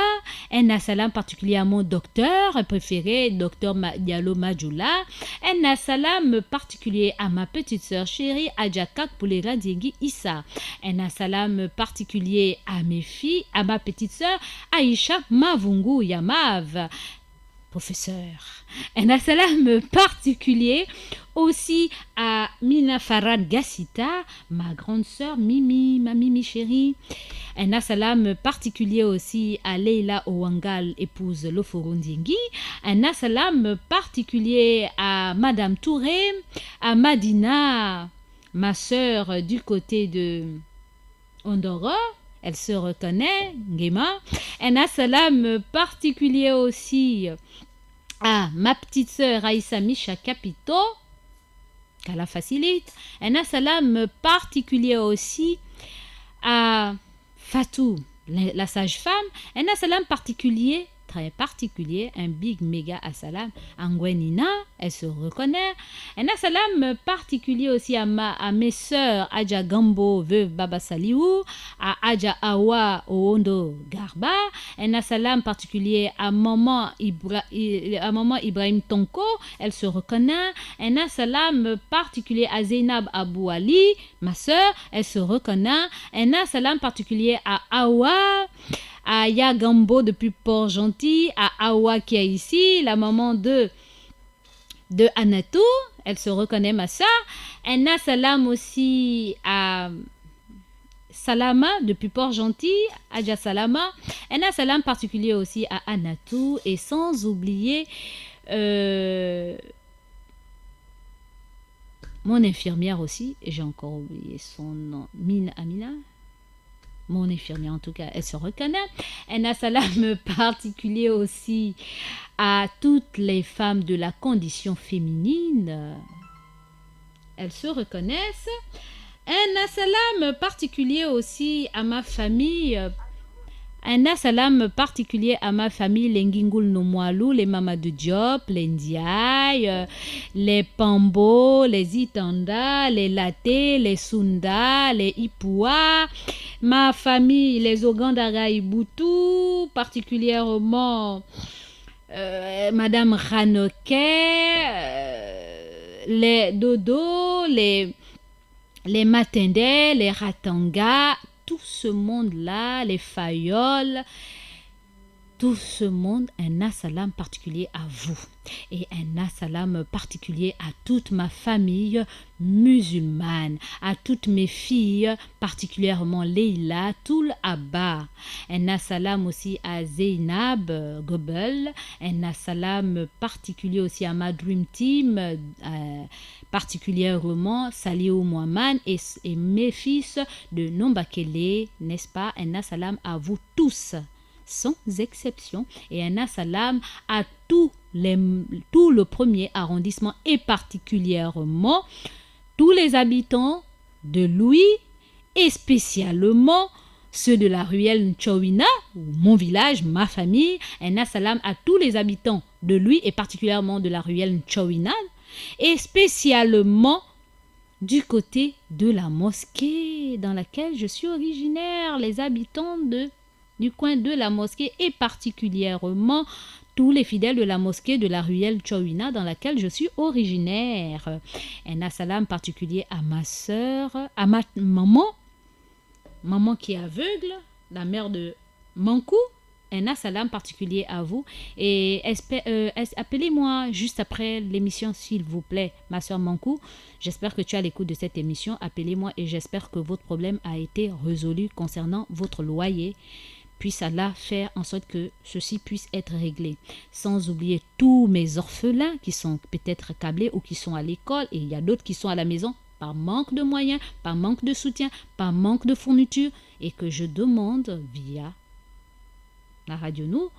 un assalam particulier à mon docteur préféré, docteur Diallo Madjoula, un assalam particulier à ma petite sœur chérie, Adjakak Poulera Diengi Issa, un assalam particulier à mes filles, à ma petite sœur, Aïcha Mavungu Yamav, professeur. Un assalam particulier aussi à Mina Farad Gassita, ma grande sœur Mimi, ma Mimi chérie. Un assalam particulier aussi à Leila Owangal, épouse Loforundingi. Un assalam particulier à Madame Touré, à Madina, ma sœur du côté de Ondoro. Elle se reconnaît, Ngema. Un assalam particulier aussi à ma petite sœur Aïssa Misha Capito, qu'Allah facilite. Un assalam particulier aussi à Fatou, la sage-femme. Un assalam particulier, très particulier, un big méga assalam à Ngwenina, elle se reconnaît. Un assalam particulier aussi à mes sœurs Adja Gambo, veuve Baba Saliou, à Adja Awa Ondo Garba. Un assalam particulier à maman Ibrahim Tonko, elle se reconnaît. Un assalam particulier à Zainab Abou Ali, ma sœur, elle se reconnaît. Un assalam particulier à Awa, à Yagambo depuis Port-Gentil, à Awa qui est ici, la maman de Anatou, elle se reconnaît, ma soeur. Un assalam aussi à Salama depuis Port-Gentil, Adja Salama. Un assalam particulier aussi à Anatou, et sans oublier mon infirmière aussi, j'ai encore oublié son nom, Amina. Mon infirmière, en tout cas, elle se reconnaît. Un assalam particulier aussi à toutes les femmes de la condition féminine. Elles se reconnaissent. Un assalam particulier aussi à ma famille. Un assalam particulier à ma famille, les Ngingul Nomwalou, les Mamadou Diop, les Ndiaye, les Pambo, les Itanda, les Laté, les Sunda, les Ipua, ma famille, les Ogandara Ibutu, particulièrement Madame Ranoke, les Dodo, les Matende, les Ratanga, tout ce monde-là, les Fayoles, tout ce monde, un assalam particulier à vous et un assalam particulier à toute ma famille musulmane, à toutes mes filles, particulièrement Leila Toul Abba, un assalam aussi à Zeynab Gobel, un assalam particulier aussi à ma Dream Team, particulièrement Saliou Mohamed et mes fils de Nombakele, n'est-ce pas? Un assalam à vous tous sans exception et un assalam à tout le premier arrondissement et particulièrement tous les habitants de Louis et spécialement ceux de la ruelle Nchowina, mon village, ma famille. Un assalam à tous les habitants de Louis et particulièrement de la ruelle Nchowina et spécialement du côté de la mosquée dans laquelle je suis originaire, les habitants du coin de la mosquée et particulièrement tous les fidèles de la mosquée de la ruelle Chowina dans laquelle je suis originaire. Un assalam particulier à ma soeur, à ma maman qui est aveugle, la mère de Mankou. Un assalam particulier à vous et appelez-moi juste après l'émission s'il vous plaît, ma soeur Mankou. J'espère que tu as l'écoute de cette émission. Appelez-moi et j'espère que votre problème a été résolu concernant votre loyer. Puisse Allah faire en sorte que ceci puisse être réglé. Sans oublier tous mes orphelins qui sont peut-être câblés ou qui sont à l'école et il y a d'autres qui sont à la maison par manque de moyens, par manque de soutien, par manque de fourniture et que je demande via la radio nous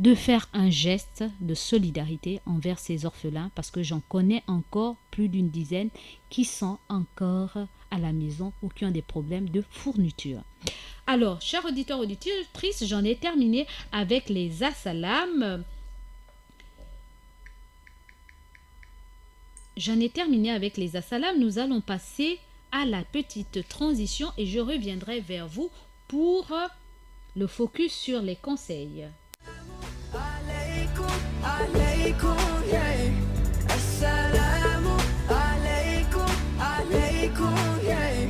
de faire un geste de solidarité envers ces orphelins parce que j'en connais encore plus d'une dizaine qui sont encore à la maison ou qui ont des problèmes de fourniture. Alors, chers auditeurs, auditrices, j'en ai terminé avec les assalams. Nous allons passer à la petite transition et je reviendrai vers vous pour le focus sur les conseils. Alaykoum, alaykoum, yeah. Assalamu alaykoum, alaykoum, yeah.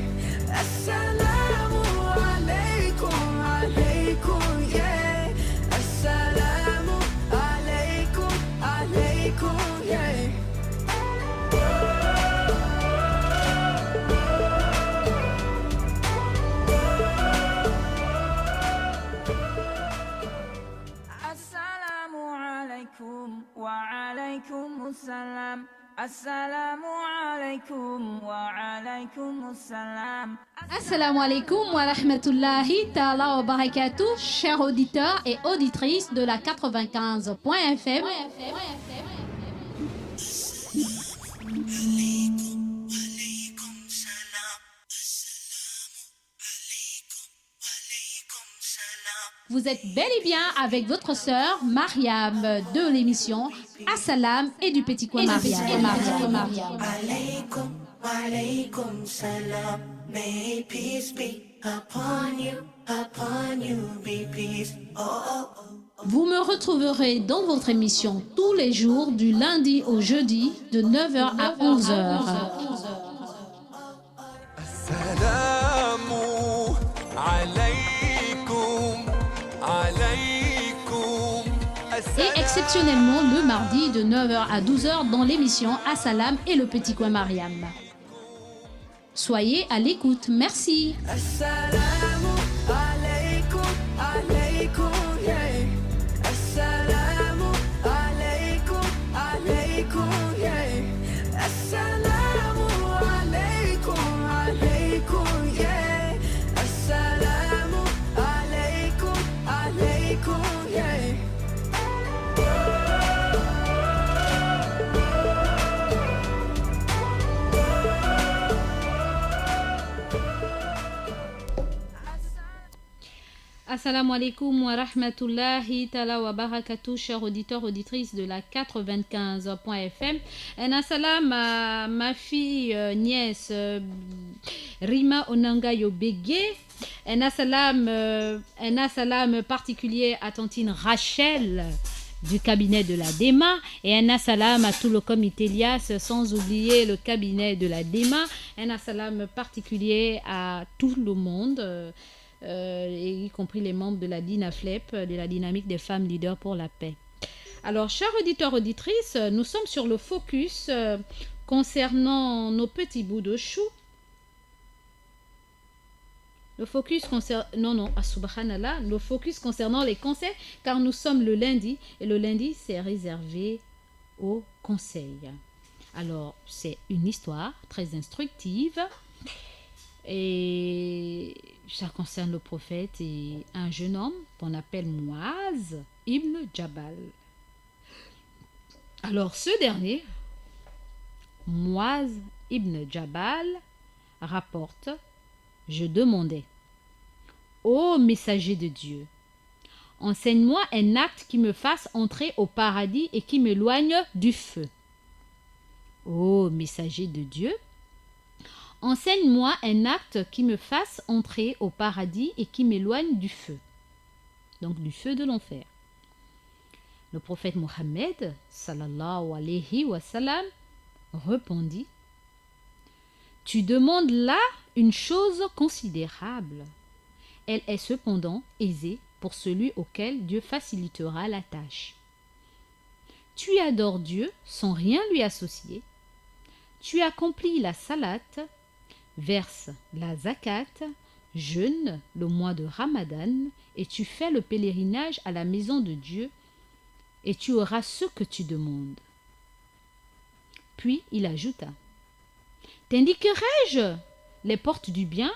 Assalamu alaykoum, alaykoum, yeah. Assalamu alaykoum, alaykoum, yeah. وعليكم السلام السلام عليكم وعليكم السلام. Assalamu alaikum wa rahmatullahi ta'ala wa barakatuh, chers auditeurs et auditrices de la 95.fm. Vous êtes bel et bien avec votre sœur Mariam de l'émission Assalam et du Petit Coin Mariam. Alaykoum, alaykoum salam. May peace be upon you, be peace. Oh, oh, oh. Vous me retrouverez dans votre émission tous les jours du lundi au jeudi de 9h à 11h. Assalamu alaykum, alaykum. Et exceptionnellement le mardi de 9h à 12h dans l'émission Assalam et le Petit Coin Mariam. Soyez à l'écoute, merci. Assalamu alaykum, alaykum, yeah. Assalamu alaykum, alaykum, yeah. Assalamu alaykum, alaykum, yeah. Assalamu alaykum, alaykum, yeah. Assalamu alaikum wa rahmatullahi ta'ala wa barakatuh, chers auditeurs, auditrices de la 95.fm. Un assalam à ma fille, nièce, Rima Onanga Yobege. Un assalam particulier à tantine Rachel du cabinet de la DEMA et un assalam à tout le comité Elias, sans oublier le cabinet de la DEMA. Un assalam particulier à tout le monde y compris les membres de la DINAFLEP, de la dynamique des femmes leaders pour la paix. Alors, chers auditeurs, auditrices, nous sommes sur le focus concernant nos petits bouts de chou. Le focus subhanallah, le focus concernant les conseils, car nous sommes le lundi, et le lundi, c'est réservé aux conseils. Alors, c'est une histoire très instructive, et ça concerne le prophète et un jeune homme qu'on appelle Muaz ibn Jabal. Alors, ce dernier, Muaz ibn Jabal, rapporte: je demandais: ô messager de Dieu, enseigne-moi un acte qui me fasse entrer au paradis et qui m'éloigne du feu. Ô messager de Dieu, enseigne-moi un acte qui me fasse entrer au paradis et qui m'éloigne du feu. Donc du feu de l'enfer. Le prophète Mohammed, sallallahu alayhi wa sallam, répondit: tu demandes là une chose considérable. Elle est cependant aisée pour celui auquel Dieu facilitera la tâche. Tu adores Dieu sans rien lui associer. Tu accomplis la salate, verses la zakat, jeûnes le mois de Ramadan, et tu fais le pèlerinage à la maison de Dieu, et tu auras ce que tu demandes. Puis il ajouta: t'indiquerai-je les portes du bien?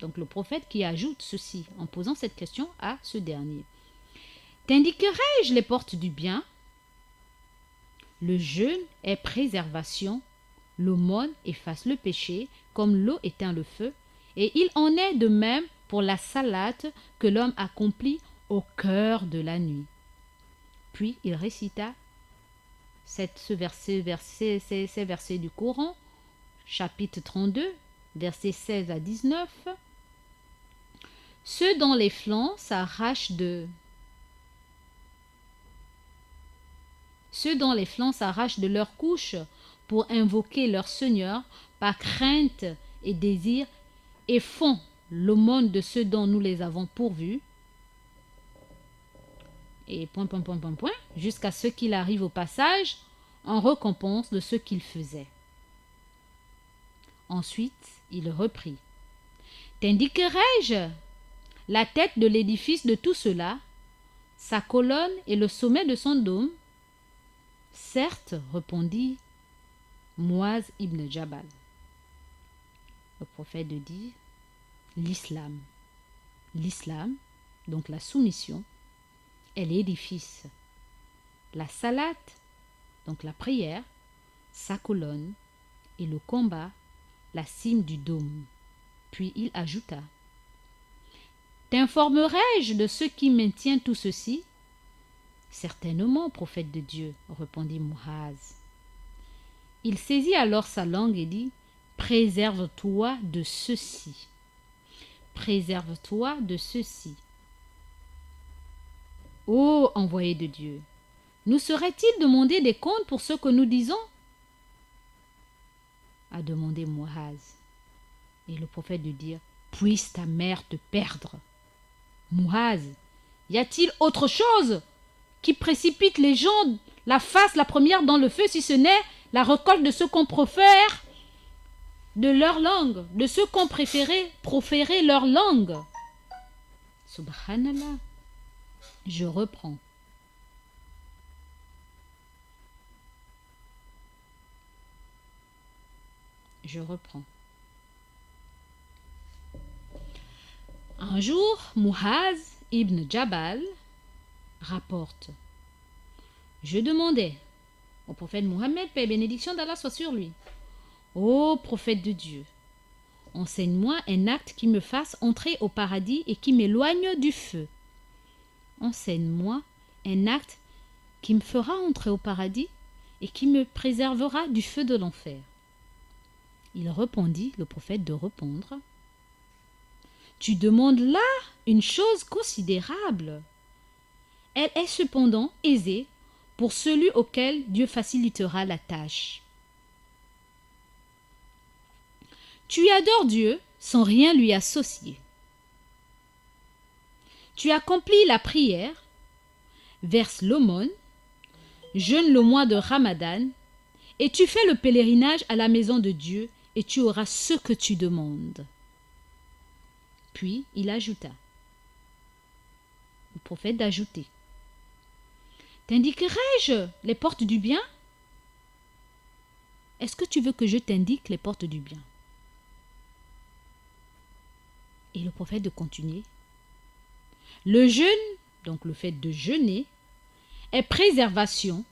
Donc le prophète qui ajoute ceci en posant cette question à ce dernier. T'indiquerai-je les portes du bien? Le jeûne est préservation, l'aumône efface le péché, comme l'eau éteint le feu, et il en est de même pour la salate que l'homme accomplit au cœur de la nuit. Puis il récita ces versets du Coran, chapitre 32, versets 16 à 19. Ceux dont les flancs s'arrachent de leur couche pour invoquer leur Seigneur par crainte et désir, et font l'aumône de ceux dont nous les avons pourvus, et jusqu'à ce qu'il arrive au passage en récompense de ce qu'il faisait. Ensuite, il reprit: t'indiquerai-je la tête de l'édifice de tout cela, sa colonne et le sommet de son dôme? Certes, répondit Muaz ibn Jabal. Le prophète dit: l'islam, donc la soumission, est l'édifice. La salate, donc la prière, sa colonne, et le combat, la cime du dôme. Puis il ajouta: t'informerai-je de ce qui maintient tout ceci? Certainement, prophète de Dieu, répondit Muaz. Il saisit alors sa langue et dit: préserve-toi de ceci. Préserve-toi de ceci. Ô envoyé de Dieu, nous serait-il demandé des comptes pour ce que nous disons? A demandé Muaz. Et le prophète de dire: puisse ta mère te perdre. Muaz, y a-t-il autre chose qui précipite les gens la face la première dans le feu, si ce n'est la récolte de ceux qu'on profère de leur langue, de ceux qu'on préférait proférer leur langue? Subhanallah. Je reprends. Un jour, Muaz ibn Jabal rapporte: je demandais au prophète Mohammed, paix et bénédiction d'Allah soit sur lui: ô prophète de Dieu, enseigne-moi un acte qui me fasse entrer au paradis et qui m'éloigne du feu. Enseigne-moi un acte qui me fera entrer au paradis et qui me préservera du feu de l'enfer. Il répondit, le prophète de répondre: tu demandes là une chose considérable. Elle est cependant aisée pour celui auquel Dieu facilitera la tâche. Tu adores Dieu sans rien lui associer. tu accomplis la prière, verses l'aumône, jeûnes le mois de Ramadan, et tu fais le pèlerinage à la maison de Dieu, et tu auras ce que tu demandes. Puis il ajouta, le prophète d'ajouter, t'indiquerai-je les portes du bien? Est-ce que tu veux que je t'indique les portes du bien? Et le prophète de continuer, le jeûne, donc le fait de jeûner, est préservation.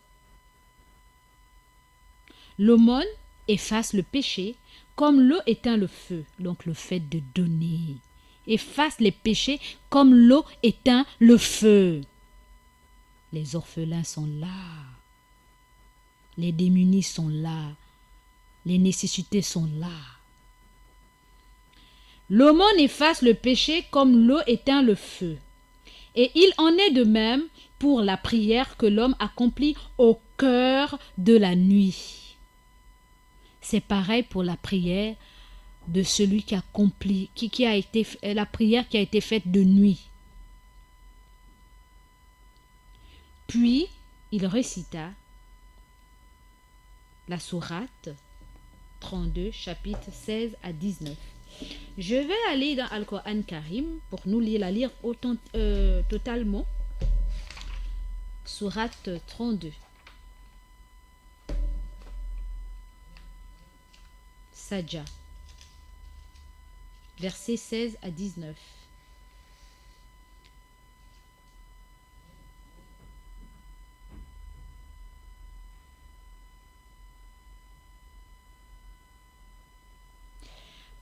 L'aumône efface le péché comme l'eau éteint le feu. Donc le fait de donner efface les péchés comme l'eau éteint le feu. Les orphelins sont là. Les démunis sont là. Les nécessités sont là. L'aumône efface le péché comme l'eau éteint le feu. Et il en est de même pour la prière que l'homme accomplit au cœur de la nuit. C'est pareil pour la prière de celui qui accomplit, la prière qui a été faite de nuit. Puis il récita la sourate 32, chapitres 16 à 19. Je vais aller dans Al-Qur'an Karim pour nous la lire totalement. Sourate 32. Sajda. Versets 16 à 19.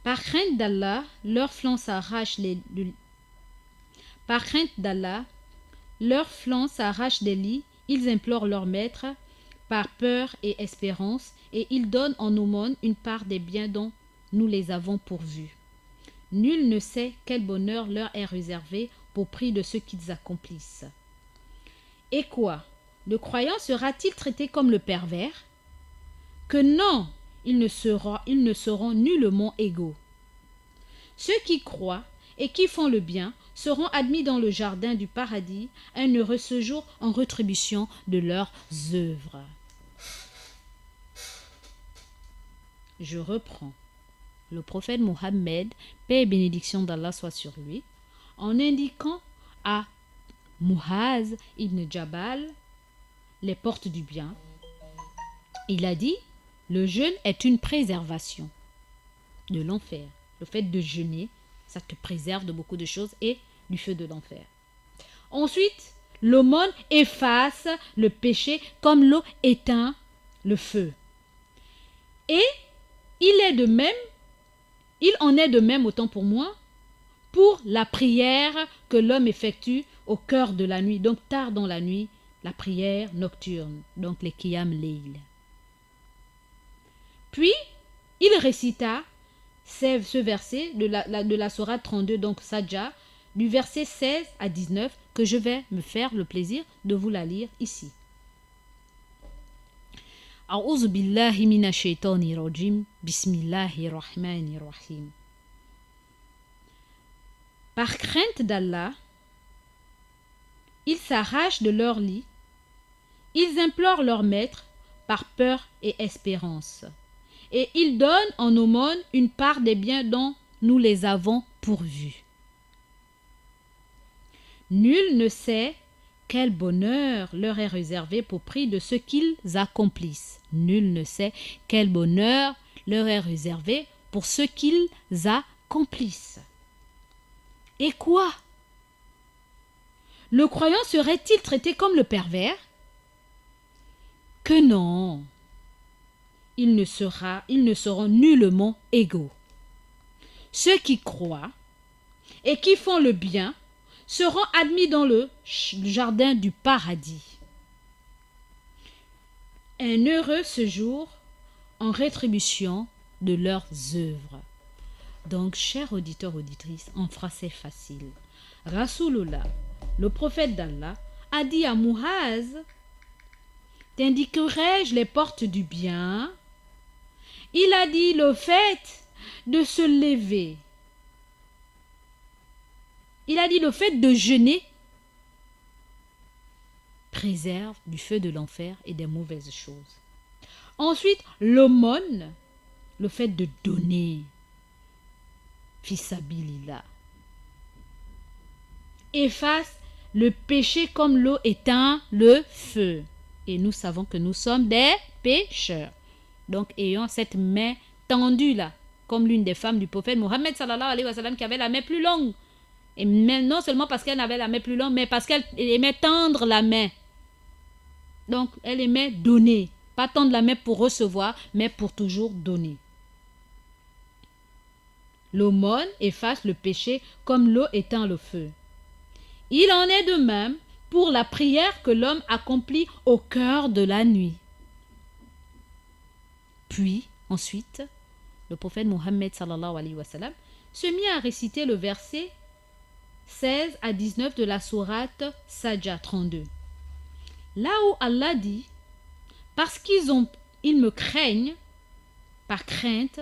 Par crainte d'Allah, leurs flancs s'arrachent des lits, ils implorent leur maître par peur et espérance, et ils donnent en aumône une part des biens dont nous les avons pourvus. Nul ne sait quel bonheur leur est réservé pour prix de ce qu'ils accomplissent. Et quoi? Le croyant sera-t-il traité comme le pervers? Que non! Ils ne seront nullement égaux. Ceux qui croient et qui font le bien seront admis dans le jardin du paradis, un heureux séjour en rétribution de leurs œuvres. Je reprends. Le prophète Mohammed, paix et bénédiction d'Allah soit sur lui, en indiquant à Muaz ibn Jabal les portes du bien, il a dit: le jeûne est une préservation de l'enfer. Le fait de jeûner, ça te préserve de beaucoup de choses et du feu de l'enfer. Ensuite, l'aumône efface le péché comme l'eau éteint le feu. Et il en est de même, autant pour moi, pour la prière que l'homme effectue au cœur de la nuit, donc tard dans la nuit, la prière nocturne, donc les Qiyam Layl. Puis, il récita ce verset de la sourate 32, donc Sajda, du verset 16 à 19, que je vais me faire le plaisir de vous la lire ici. A'udhu billahi minash shaitanir rajim, bismillahir rahmanir rahim. Par crainte d'Allah, ils s'arrachent de leur lit, ils implorent leur maître par peur et espérance. Et ils donnent en aumône une part des biens dont nous les avons pourvus. Nul ne sait quel bonheur leur est réservé pour prix de ce qu'ils accomplissent. Nul ne sait quel bonheur leur est réservé pour ce qu'ils accomplissent. Et quoi? Le croyant serait-il traité comme le pervers? Que non! Ils ne seront nullement égaux. Ceux qui croient et qui font le bien seront admis dans le jardin du paradis. Un heureux séjour en rétribution de leurs œuvres. Donc, chers auditeurs, auditrices, en français facile, Rasulullah, le prophète d'Allah, a dit à Muaz: t'indiquerai-je les portes du bien? Il a dit le fait de se lever Il a dit le fait de jeûner préserve du feu de l'enfer et des mauvaises choses. Ensuite, l'aumône, le fait de donner, fisabilillah, efface le péché comme l'eau éteint le feu. Et nous savons que nous sommes des pécheurs. Donc, ayant cette main tendue là, comme l'une des femmes du prophète Mohammed sallallahu alayhi wa sallam qui avait la main plus longue. Et non seulement parce qu'elle avait la main plus longue, mais parce qu'elle aimait tendre la main. Donc, elle aimait donner. Pas tendre la main pour recevoir, mais pour toujours donner. L'aumône efface le péché comme l'eau éteint le feu. Il en est de même pour la prière que l'homme accomplit au cœur de la nuit. Puis, ensuite, le prophète Mohammed sallallahu alayhi wa sallam se mit à réciter le verset 16 à 19 de la sourate Sajda 32. Là où Allah dit « Parce ils me craignent, par crainte,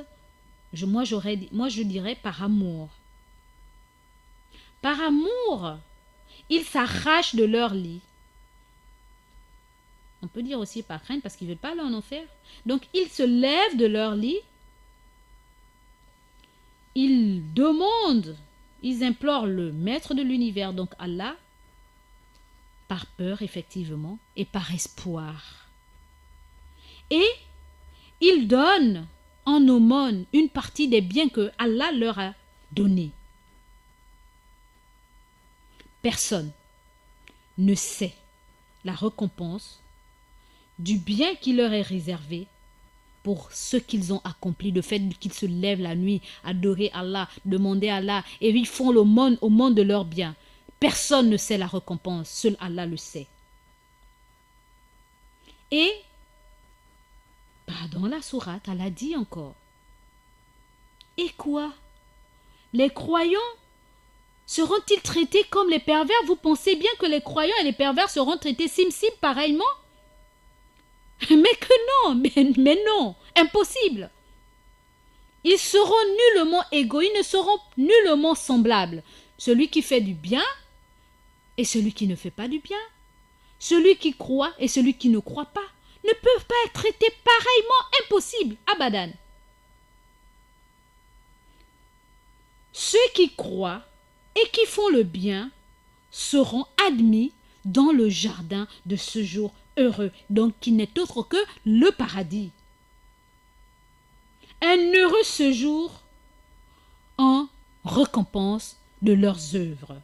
moi je dirais par amour. Par amour, ils s'arrachent de leur lit. » On peut dire aussi par crainte parce qu'ils ne veulent pas aller en enfer. Donc ils se lèvent de leur lit, ils demandent, ils implorent le maître de l'univers, donc Allah, par peur effectivement et par espoir. Et ils donnent en aumône une partie des biens que Allah leur a donnés. Personne ne sait la récompense du bien qui leur est réservé pour ce qu'ils ont accompli, le fait qu'ils se lèvent la nuit, adorer Allah, demander à Allah, et ils font l'aumône au monde de leurs biens. Personne ne sait la récompense, seul Allah le sait. Et, dans la sourate, Allah dit encore, et quoi? Les croyants seront-ils traités comme les pervers? Vous pensez bien que les croyants et les pervers seront traités sim-sim pareillement? Mais que non, mais non, impossible. Ils seront nullement égaux, ils ne seront nullement semblables. Celui qui fait du bien et celui qui ne fait pas du bien. Celui qui croit et celui qui ne croit pas ne peuvent pas être traités pareillement, impossible, abadan. Ceux qui croient et qui font le bien seront admis dans le jardin de ce jour heureux, donc qui n'est autre que le paradis. Un heureux séjour en récompense de leurs œuvres,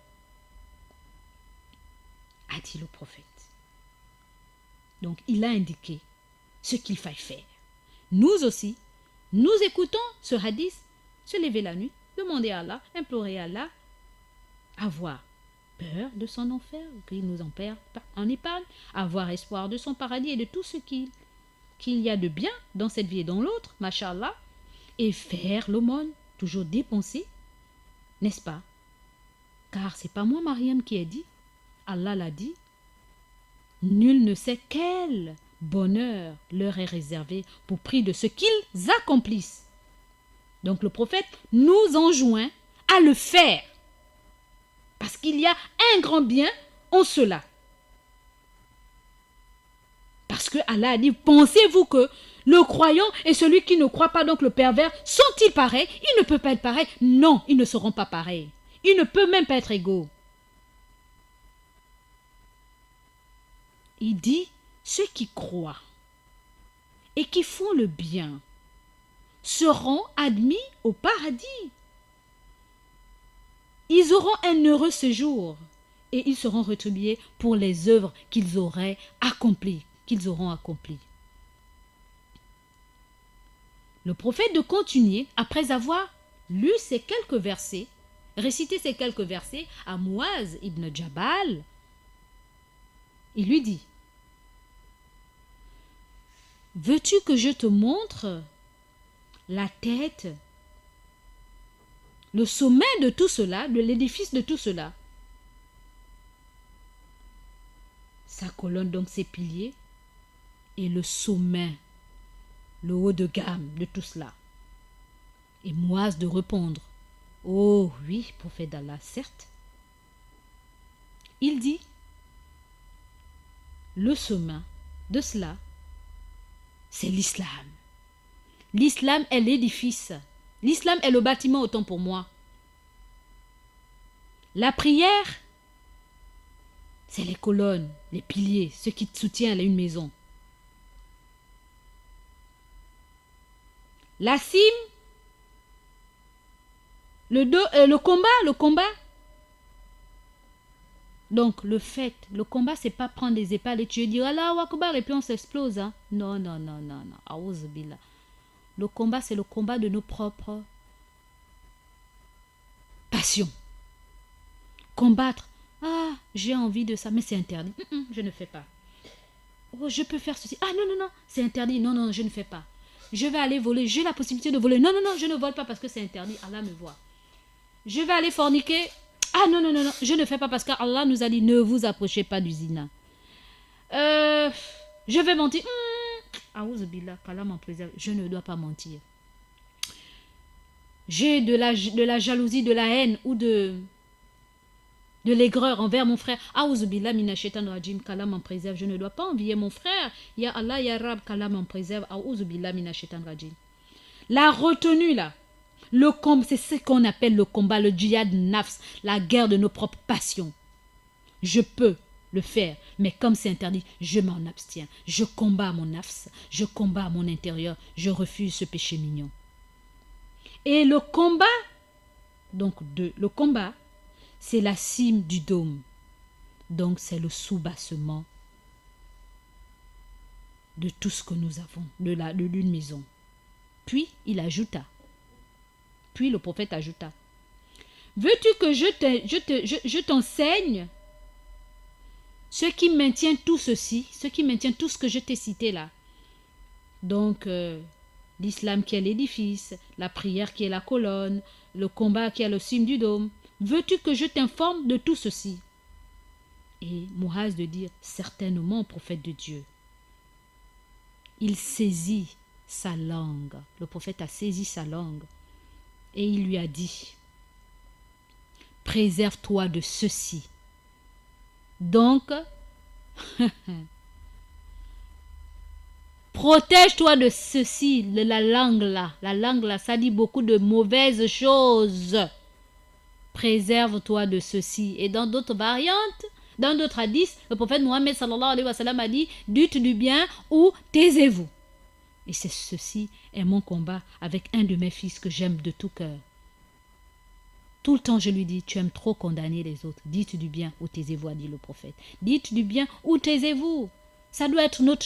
a dit le prophète. Donc il a indiqué ce qu'il faille faire. Nous aussi, nous écoutons ce hadith, se lever la nuit, demander à Allah, implorer à Allah, avoir peur de son enfer, qu'il nous en épargne, avoir espoir de son paradis et de tout ce qu'il y a de bien dans cette vie et dans l'autre, mashallah, et faire l'aumône, toujours dépenser, n'est-ce pas? Car c'est pas moi, Mariam, qui ai dit, Allah l'a dit, nul ne sait quel bonheur leur est réservé pour prix de ce qu'ils accomplissent. Donc le prophète nous enjoint à le faire. Parce qu'il y a un grand bien en cela. Parce que Allah a dit, pensez-vous que le croyant et celui qui ne croit pas, donc le pervers, sont-ils pareils? Ils ne peuvent pas être pareils. Non, ils ne seront pas pareils. Ils ne peuvent même pas être égaux. Il dit, ceux qui croient et qui font le bien seront admis au paradis. Ils auront un heureux séjour et ils seront rétribués pour les œuvres qu'ils auront accomplies. Le prophète de continuer, après avoir lu ces quelques versets, récité ces quelques versets à Muaz ibn Jabal, il lui dit, « Veux-tu que je te montre la tête, le sommet de tout cela, de l'édifice de tout cela? » Sa colonne, donc ses piliers, et le sommet, le haut de gamme de tout cela. Et Moïse de répondre, « Oh oui, prophète d'Allah, certes, Il dit, le sommet de cela, c'est l'islam. L'islam est l'édifice. L'islam est le bâtiment autant pour moi. La prière, c'est les colonnes, les piliers, ce qui soutient une maison. La cime, le combat. Donc, le combat, c'est pas prendre des épaules et tuer, dire Allah Akbar et puis on s'explose. Hein? Non. Aouz billah. Le combat, c'est le combat de nos propres passions. Combattre. Ah, j'ai envie de ça, mais c'est interdit. Je ne fais pas. Oh, je peux faire ceci. Ah, non, c'est interdit. Non, je ne fais pas. Je vais aller voler. J'ai la possibilité de voler. Non, je ne vole pas parce que c'est interdit. Allah me voit. Je vais aller forniquer. Ah, non, je ne fais pas parce qu'Allah nous a dit ne vous approchez pas du zina. Je vais mentir. Aouz billah, qu'Allah m'en préserve. Je ne dois pas mentir. J'ai de la jalousie, de la haine ou de l'aigreur envers mon frère. Aouz billah mina shaitan rajim, qu'Allah m'en préserve. Je ne dois pas envier mon frère. Ya Allah, ya Rab, qu'Allah m'en préserve. Aouz billah mina shaitan rajim. La retenue là. Le combat, c'est ce qu'on appelle le combat, le djihad nafs, la guerre de nos propres passions. Je peux le faire, mais comme c'est interdit, je m'en abstiens. Je combats mon nafs, je combats mon intérieur, je refuse ce péché mignon. Et le combat, le combat, c'est la cime du dôme. Donc c'est le soubassement de tout ce que nous avons, de l'une maison. Puis il ajouta. Puis le prophète ajouta, veux-tu que je t'enseigne ce qui maintient tout ceci, ce qui maintient tout ce que je t'ai cité là. Donc, l'islam qui est l'édifice, la prière qui est la colonne, le combat qui est le cime du dôme. Veux-tu que je t'informe de tout ceci? Et Muaz de dire, certainement, prophète de Dieu. Il saisit sa langue. Le prophète a saisi sa langue. Et il lui a dit, préserve-toi de ceci. Donc, protège-toi de ceci, de la langue là. La langue là, ça dit beaucoup de mauvaises choses. Préserve-toi de ceci. Et dans d'autres variantes, dans d'autres hadiths, le prophète Mohammed sallallahu alayhi wa sallam a dit, dites du bien ou taisez-vous. Et ceci est mon combat avec un de mes fils que j'aime de tout cœur. Tout le temps, je lui dis, tu aimes trop condamner les autres. Dites du bien ou taisez-vous, a dit le prophète. Dites du bien ou taisez-vous. Ça doit être notre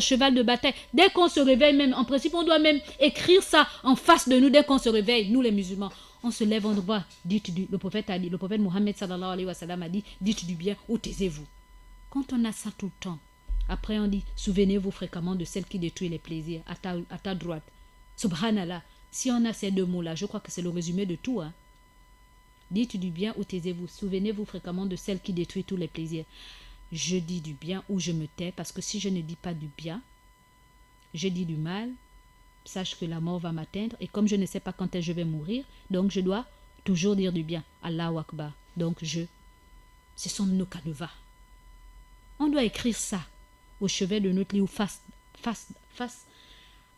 cheval de bataille. Dès qu'on se réveille, même en principe, on doit même écrire ça en face de nous dès qu'on se réveille, nous les musulmans. On se lève, on doit, le prophète a dit, le prophète Mohammed sallallahu alayhi wa sallam a dit, dites du bien ou taisez-vous. Quand on a ça tout le temps, après on dit, souvenez-vous fréquemment de celle qui détruit les plaisirs à ta droite. Subhanallah, si on a ces deux mots-là, je crois que c'est le résumé de tout. Hein. Dites du bien ou taisez-vous. Souvenez-vous fréquemment de celle qui détruit tous les plaisirs. Je dis du bien ou je me tais, parce que si je ne dis pas du bien, je dis du mal, sache que la mort va m'atteindre, et comme je ne sais pas quand je vais mourir, donc je dois toujours dire du bien. Allahu Akbar. Donc ce sont nos canevas. On doit écrire ça au chevet de notre lit ou face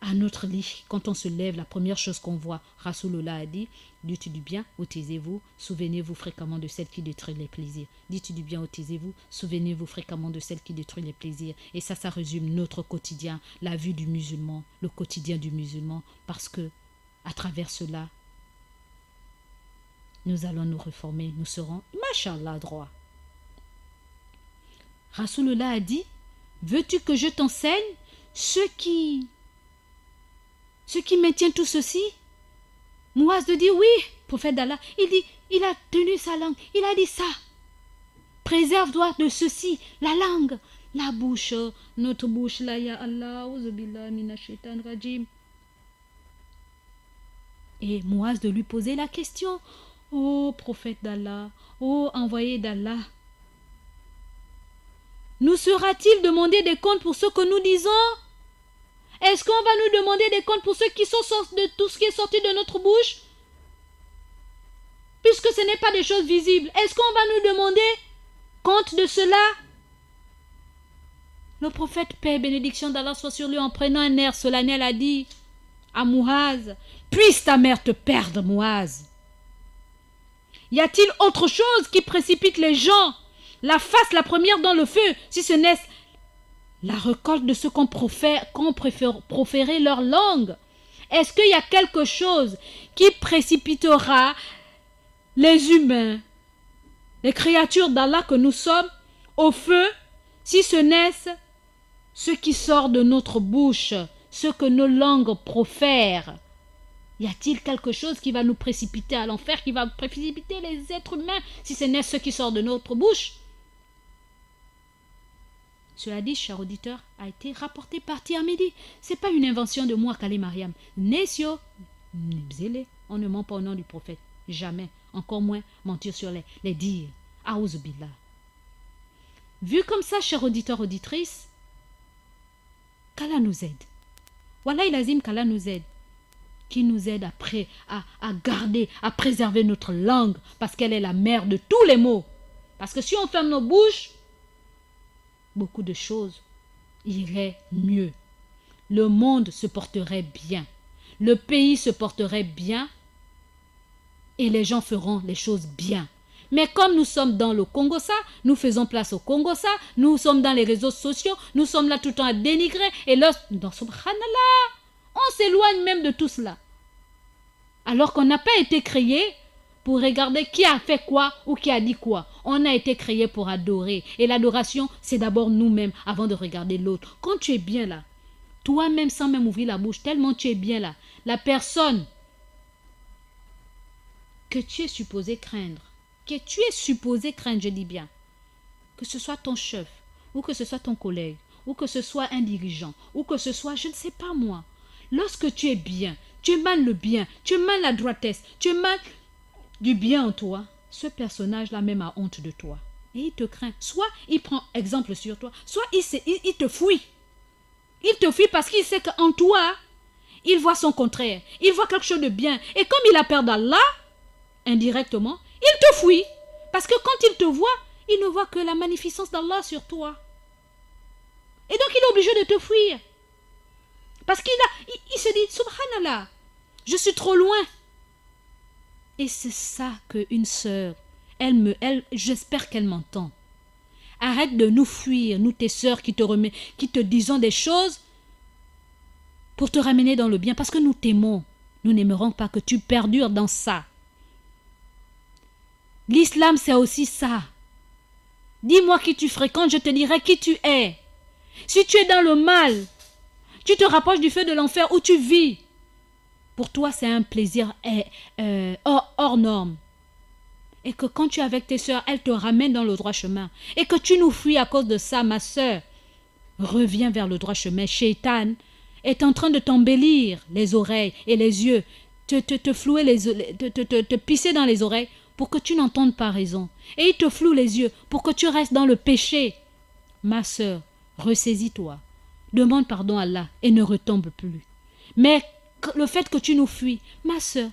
à notre lit. Quand on se lève, la première chose qu'on voit, Rasulullah a dit, dites du bien ou taisez-vous, souvenez-vous fréquemment de celle qui détruit les plaisirs. Dites du bien ou taisez-vous, souvenez-vous fréquemment de celle qui détruit les plaisirs. Et ça résume notre quotidien, la vie du musulman, le quotidien du musulman, parce que à travers cela, nous allons nous réformer, nous serons, mashallah, droit. Rasulullah a dit, veux-tu que je t'enseigne ce qui maintient tout ceci? Mouaz de dire oui, prophète d'Allah. Il a tenu sa langue. Il a dit ça. Préserve-toi de ceci, la langue, la bouche, notre bouche là, ya Allah, auzubillah minash shaitan rajim. Et Mouaz de lui poser la question. Oh prophète d'Allah, oh envoyé d'Allah. Nous sera-t-il demandé des comptes pour ce que nous disons? Est-ce qu'on va nous demander des comptes pour ceux qui sont sortis de tout ce qui est sorti de notre bouche? Puisque ce n'est pas des choses visibles. Est-ce qu'on va nous demander compte de cela? Le prophète, paix et bénédiction d'Allah soit sur lui, en prenant un air solennel, a dit à Mouaz, puisse ta mère te perdre, Mouaz. Y a-t-il autre chose qui précipite les gens, la face la première dans le feu, si ce n'est la récolte de ceux qu'ont proféré leur langue? Est-ce qu'il y a quelque chose qui précipitera les humains, les créatures d'Allah que nous sommes, au feu, si ce n'est ce qui sort de notre bouche, ce que nos langues profèrent? Y a-t-il quelque chose qui va nous précipiter à l'enfer, qui va précipiter les êtres humains, si ce n'est ce qui sort de notre bouche? Ce hadith, cher auditeur, a été rapporté par Tirmidhi. Ce n'est pas une invention de moi, Kali Mariam. Nesio, on ne ment pas au nom du prophète. Jamais. Encore moins mentir sur les dires. Aouz billah. Vu comme ça, cher auditeur, auditrice, qu'Allah nous aide. Wallah il qu'Allah nous aide. Qui nous aide à garder, à préserver notre langue, parce qu'elle est la mère de tous les mots. Parce que si on ferme nos bouches, beaucoup de choses iraient mieux. Le monde se porterait bien. Le pays se porterait bien. Et les gens feront les choses bien. Mais comme nous sommes dans le Congo-ça, nous faisons place au Congo-ça, nous sommes dans les réseaux sociaux, nous sommes là tout le temps à dénigrer. Et là, dans subhanallah, on s'éloigne même de tout cela. Alors qu'on n'a pas été créé pour regarder qui a fait quoi ou qui a dit quoi. On a été créé pour adorer. Et l'adoration, c'est d'abord nous-mêmes avant de regarder l'autre. Quand tu es bien là, toi-même sans même ouvrir la bouche, tellement tu es bien là, la personne que tu es supposé craindre, je dis bien, que ce soit ton chef, ou que ce soit ton collègue, ou que ce soit un dirigeant, ou que ce soit, je ne sais pas moi, lorsque tu es bien, tu émanes le bien, tu émanes la droitesse, tu émanes du bien en toi, ce personnage-là même a honte de toi. Et il te craint. Soit il prend exemple sur toi, soit il te fuit. Il te fuit parce qu'il sait qu'en toi, il voit son contraire. Il voit quelque chose de bien. Et comme il a peur d'Allah, indirectement, il te fuit. Parce que quand il te voit, il ne voit que la magnificence d'Allah sur toi. Et donc il est obligé de te fuir. Parce il se dit, subhanallah, je suis trop loin. Et c'est ça qu'une sœur, j'espère qu'elle m'entend. Arrête de nous fuir, nous tes sœurs qui te disons des choses pour te ramener dans le bien, parce que nous t'aimons. Nous n'aimerons pas que tu perdures dans ça. L'islam, c'est aussi ça. Dis-moi qui tu fréquentes, je te dirai qui tu es. Si tu es dans le mal, tu te rapproches du feu de l'enfer où tu vis. Pour toi, c'est un plaisir hors norme. Et que quand tu es avec tes sœurs, elles te ramènent dans le droit chemin. Et que tu nous fuis à cause de ça, ma sœur. Reviens vers le droit chemin. Shaitan est en train de t'embellir les oreilles et les yeux, te flouer te pisser dans les oreilles pour que tu n'entendes pas raison. Et il te floue les yeux pour que tu restes dans le péché. Ma sœur, ressaisis-toi. Demande pardon à Allah et ne retombe plus. Mais le fait que tu nous fuis, ma sœur,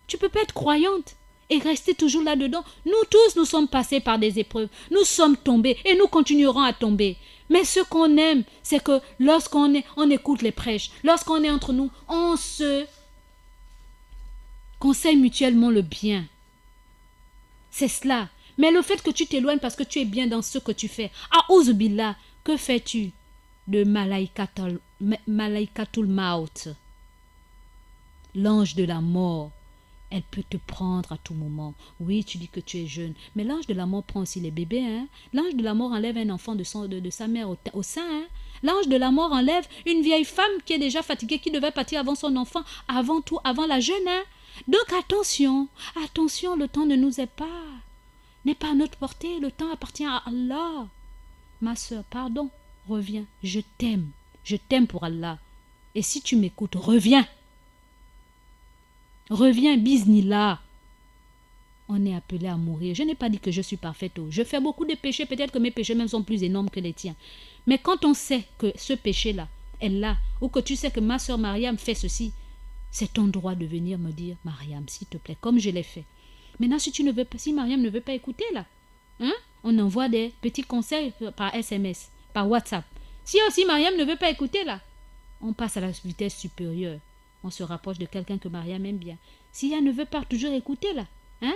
tu peux pas être croyante et rester toujours là-dedans. Nous tous, nous sommes passés par des épreuves. Nous sommes tombés et nous continuerons à tomber. Mais ce qu'on aime, c'est que lorsqu'on écoute les prêches, lorsqu'on est entre nous, on se conseille mutuellement le bien. C'est cela. Mais le fait que tu t'éloignes parce que tu es bien dans ce que tu fais, Aouz billah, que fais-tu de Malaikatul Maut? L'ange de la mort, elle peut te prendre à tout moment. Oui, tu dis que tu es jeune, mais l'ange de la mort prend aussi les bébés. Hein? L'ange de la mort enlève un enfant de sa mère au sein. Hein? L'ange de la mort enlève une vieille femme qui est déjà fatiguée, qui devait partir avant son enfant, avant la jeune. Hein? Donc attention, le temps ne nous est pas, n'est pas à notre portée, le temps appartient à Allah. Ma soeur, pardon, reviens, je t'aime pour Allah. Et si tu m'écoutes, reviens. Reviens, bismillah. On est appelé à mourir. Je n'ai pas dit que je suis parfaite. Je fais beaucoup de péchés. Peut-être que mes péchés même sont plus énormes que les tiens. Mais quand on sait que ce péché-là est là, ou que tu sais que ma soeur Mariam fait ceci, c'est ton droit de venir me dire, Mariam, s'il te plaît, comme je l'ai fait. Maintenant, si Mariam ne veut pas écouter là, hein, On envoie des petits conseils par SMS, par WhatsApp. Si aussi Mariam ne veut pas écouter là, on passe à la vitesse supérieure. On se rapproche de quelqu'un que Mariam aime bien. Si elle ne veut pas toujours écouter là, hein,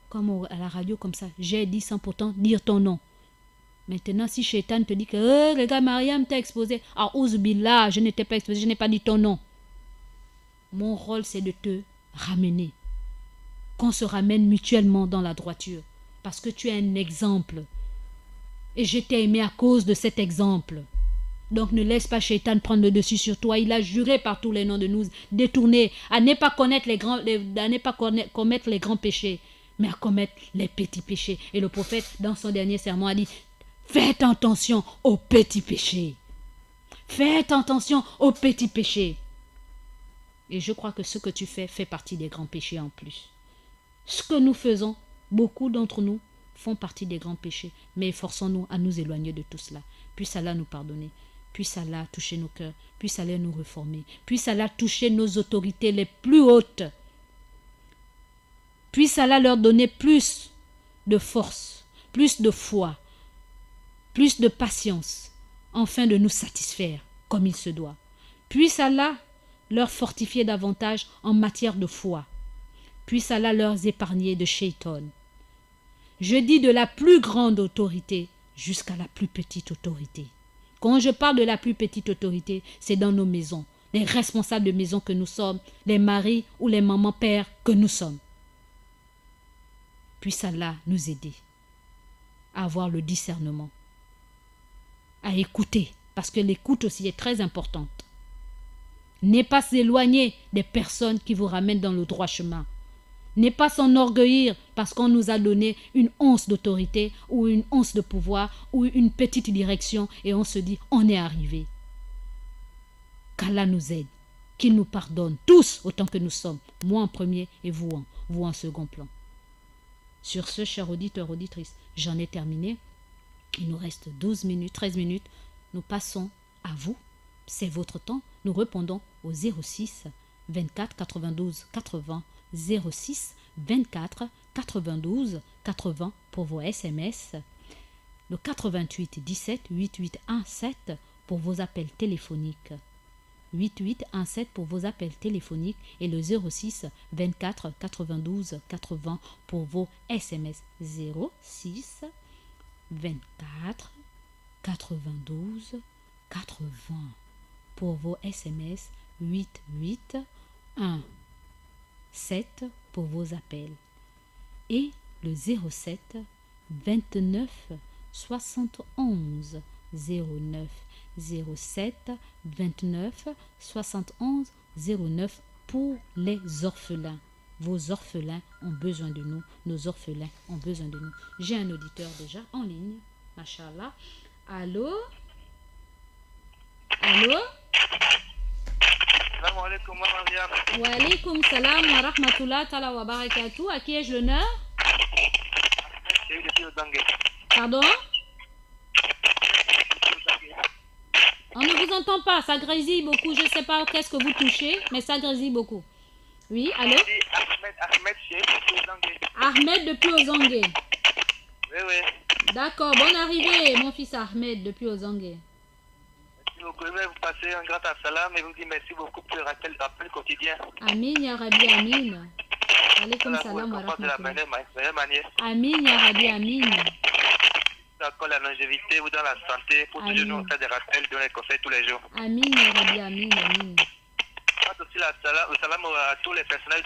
comme à la radio comme ça, j'ai dit sans pourtant dire ton nom. Maintenant, si Shaitan te dit que le gars Mariam t'a exposé, ah Ouzubillah, je n'étais pas exposé, je n'ai pas dit ton nom. Mon rôle, c'est de te ramener. Qu'on se ramène mutuellement dans la droiture. Parce que tu es un exemple. Et je t'ai aimé à cause de cet exemple. Donc ne laisse pas Shaitan prendre le dessus sur toi. Il a juré par tous les noms de nous détourner, à ne pas commettre les grands péchés, mais à commettre les petits péchés. Et le prophète, dans son dernier sermon, a dit, faites attention aux petits péchés. Faites attention aux petits péchés. Et je crois que ce que tu fais fait partie des grands péchés en plus. Ce que nous faisons, beaucoup d'entre nous font partie des grands péchés. Mais efforçons-nous à nous éloigner de tout cela. Puisse Allah nous pardonner. Puisse Allah toucher nos cœurs. Puisse Allah nous reformer. Puisse Allah toucher nos autorités les plus hautes. Puisse Allah leur donner plus de force, plus de foi, plus de patience, afin de nous satisfaire comme il se doit. Puisse Allah leur fortifier davantage en matière de foi. Puisse Allah leur épargner de Shaitan. Je dis de la plus grande autorité jusqu'à la plus petite autorité. Quand je parle de la plus petite autorité, c'est dans nos maisons, les responsables de maison que nous sommes, les maris ou les mamans pères que nous sommes. Puisse Allah nous aider à avoir le discernement, à écouter, parce que l'écoute aussi est très importante. N'est pas s'éloigner des personnes qui vous ramènent dans le droit chemin. N'est pas s'enorgueillir parce qu'on nous a donné une once d'autorité ou une once de pouvoir ou une petite direction et on se dit on est arrivé. Qu'Allah nous aide, qu'il nous pardonne tous autant que nous sommes, moi en premier et vous en second plan. Sur ce, chers auditeurs, auditrices, j'en ai terminé. Il nous reste 12 minutes, 13 minutes. Nous passons à vous. C'est votre temps. Nous répondons au 06 24 92 80 06 24 92 80 pour vos SMS. Le 88 17 8817 pour vos appels téléphoniques. 8817 pour vos appels téléphoniques et le 06 24 92 80 pour vos SMS. 06 24 92 80 pour vos SMS. 8817 pour vos appels et le 07 29 71 09 07 29 71 09 pour les orphelins. Vos orphelins ont besoin de nous. Nos orphelins ont besoin de nous. J'ai un auditeur déjà en ligne. Machallah. Allô? Allô? Salam alaikum wa Mariam. Wa alaikum salam wa rahmatullah ta'ala wa barakatuh. À qui ai-je l'honneur? C'est depuis Ozangue. Pardon? On ne vous entend pas, ça grésille beaucoup. Je ne sais pas qu'est-ce que vous touchez, mais ça grésille beaucoup. Oui, allô? Ahmed, c'est depuis Ozangue. Ahmed depuis Ozangue. Oui, oui. D'accord, bonne arrivée, mon fils Ahmed depuis Ozangue. Si vous pouvez vous passer un grand salam et vous dire merci beaucoup pour le rappel quotidien. Amin, ya Rabbi, amin. Alaykoum salam wa rahmatullah. Amin, ya Rabbi, amin. D'accord, la longévité ou dans la santé, pour toujours nous faire des rappels, donner des conseils tous les jours. Amin, ya Rabbi, amin, amin. Passe aussi le salam à tous les personnels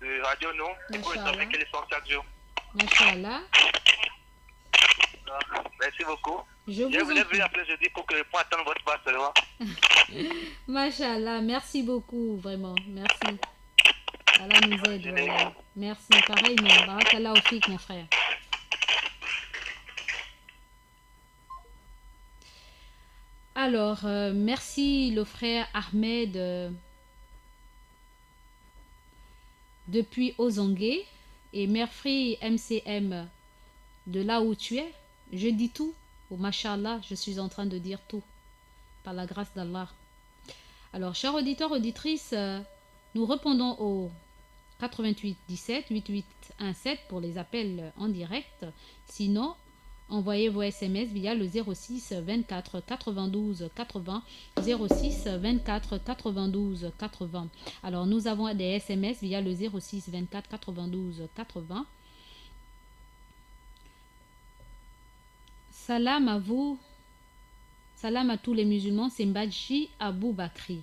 de Radio Non, pour les travail qu'ils font chaque jour. Machallah. Merci beaucoup. Je vous voulais venir après jeudi pour attendre votre passe seulement. Machallah, merci beaucoup, vraiment, merci. Allah nous aide. Voilà. Merci, pareillement. Barakallah au fik, mon frère. Alors, merci le frère Ahmed depuis Ozangue et merci MCM de là où tu es. Je dis tout. Oh, Mashallah, je suis en train de dire tout. Par la grâce d'Allah. Alors, chers auditeurs, auditrices, nous répondons au 88 17 88 17 pour les appels en direct. Sinon, Envoyez vos SMS via le 06 24 92 80 06 24 92 80. Alors nous avons des SMS via le 06 24 92 80. Salam à vous. Salam à tous les musulmans. C'est Mbadji Abou Bakri.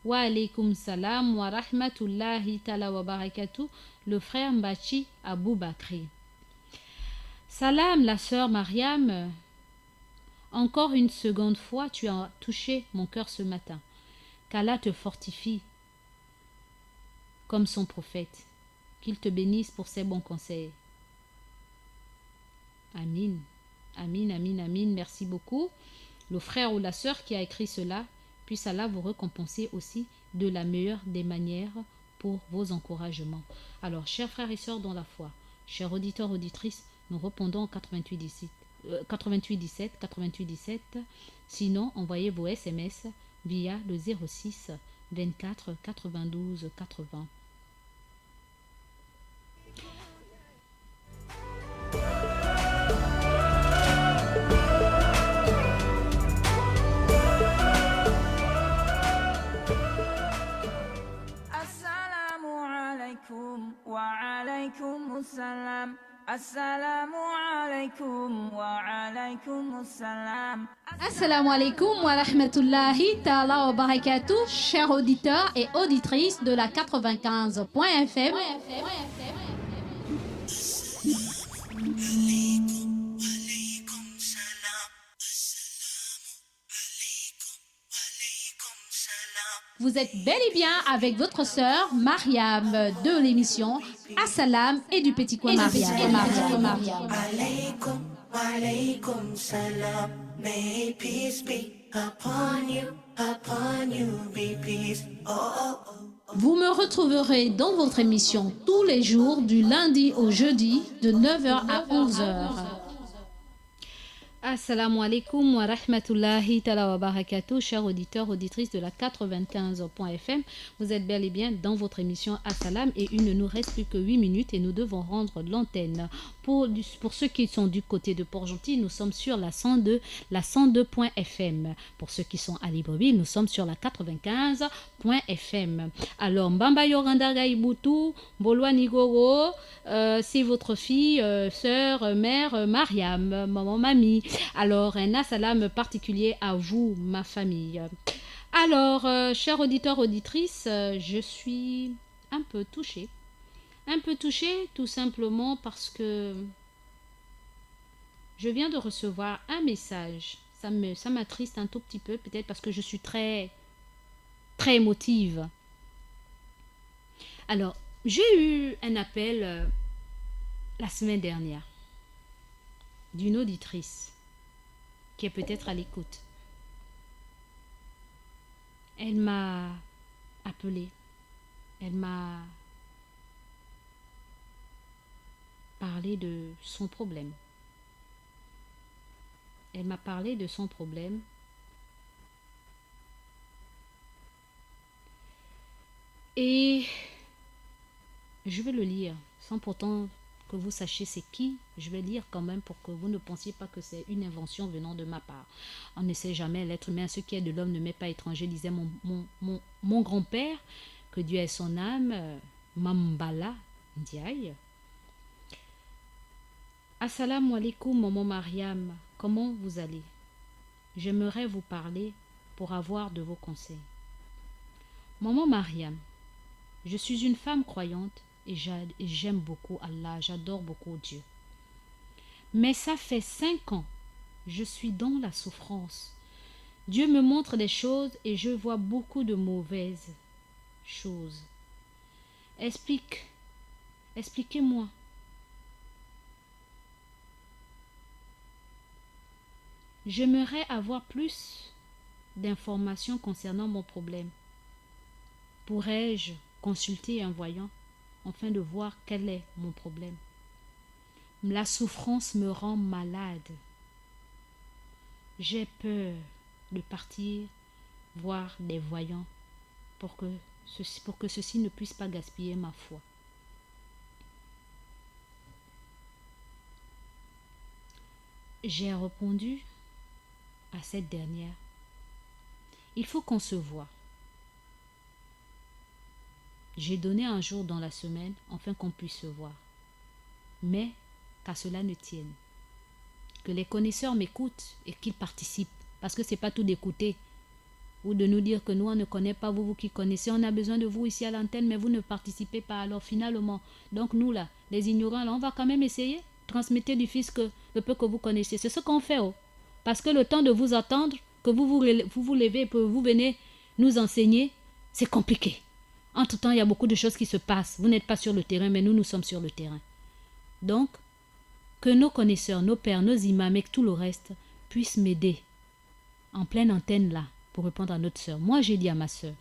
Wa alaykoum salam wa rahmatullahi ta'ala wa barakatuh. Le frère Mbadji Abou Bakri. Salam, la sœur Mariam. Encore une seconde fois, tu as touché mon cœur ce matin. Qu'Allah te fortifie comme son prophète. Qu'il te bénisse pour ses bons conseils. Amin. Amin, amin, amin. Merci beaucoup. Le frère ou la sœur qui a écrit cela, puisse Allah vous récompenser aussi de la meilleure des manières pour vos encouragements. Alors, chers frères et sœurs dans la foi, chers auditeurs, auditrices, nous répondons au 88 17. Sinon, envoyez vos SMS via le 06 24 92 80. Assalamu alaikum wa alaikum salam. Assalamu alaikum wa alaikum salam. Assalamu alaikum wa rahmatullahi ta'ala wa barakatuh, chers auditeurs et auditrices de la 95.fm. Vous êtes bel et bien avec votre sœur Mariam de l'émission Assalam et du Petit Coin Mariam. Alaykum, alaykum salam. May peace be upon you, be peace. Oh, oh, oh. Vous me retrouverez dans votre émission tous les jours du lundi au jeudi de 9h à 11h. Assalamu alaikum wa rahmatullahi ta'ala wa barakatuh, chers auditeurs, auditrices de la 95.fm. Vous êtes bel et bien dans votre émission Assalam et il ne nous reste plus que 8 minutes et nous devons rendre l'antenne. Pour ceux qui sont du côté de Port-Gentil, nous sommes sur la 102.fm. Pour ceux qui sont à Libreville, nous sommes sur la 95.fm. Alors, Mbamba Yoranda Gaïboutou, Bolwa Nigoro, c'est votre fille, sœur, mère, Mariam, maman, mamie. Alors, un assalam particulier à vous, ma famille. Alors, chers auditeurs, auditrices, je suis un peu touchée. Un peu touchée tout simplement parce que je viens de recevoir un message. Ça m'attriste un tout petit peu, peut-être parce que je suis très, très émotive. Alors, j'ai eu un appel la semaine dernière d'une auditrice qui est peut-être à l'écoute. Elle m'a appelée. Elle m'a parlé de son problème. Elle m'a parlé de son problème. Et je vais le lire, sans pourtant que vous sachiez c'est qui. Je vais lire quand même pour que vous ne pensiez pas que c'est une invention venant de ma part. On ne sait jamais, l'être humain, ce qui est de l'homme ne m'est pas étranger, disait mon grand-père, que Dieu ait son âme, Mambala Ndiaye. Assalamu alaikum, maman Mariam, comment vous allez? J'aimerais vous parler pour avoir de vos conseils. Maman Mariam, je suis une femme croyante et j'aime beaucoup Allah, j'adore beaucoup Dieu. Mais ça fait 5 ans, je suis dans la souffrance. Dieu me montre des choses et je vois beaucoup de mauvaises choses. Expliquez-moi. J'aimerais avoir plus d'informations concernant mon problème. Pourrais-je consulter un voyant afin de voir quel est mon problème? La souffrance me rend malade. J'ai peur de partir voir des voyants pour que ceci ne puisse pas gaspiller ma foi. j'ai répondu à cette dernière, il faut qu'on se voie. J'ai donné un jour dans la semaine afin qu'on puisse se voir. Mais qu'à cela ne tienne. Que les connaisseurs m'écoutent et qu'ils participent. Parce que ce n'est pas tout d'écouter. Ou de nous dire que nous, on ne connaît pas vous qui connaissez. On a besoin de vous ici à l'antenne, mais vous ne participez pas. Alors finalement, donc nous là, les ignorants, là, on va quand même essayer. Transmettez du Fils le peu que vous connaissez. C'est ce qu'on fait. Oh. Parce que le temps de vous attendre, que vous levez et que vous venez nous enseigner, c'est compliqué. Entre-temps, il y a beaucoup de choses qui se passent. Vous n'êtes pas sur le terrain, mais nous sommes sur le terrain. Donc, que nos connaisseurs, nos pères, nos imams et tout le reste puissent m'aider en pleine antenne là pour répondre à notre sœur. Moi, j'ai dit à ma sœur,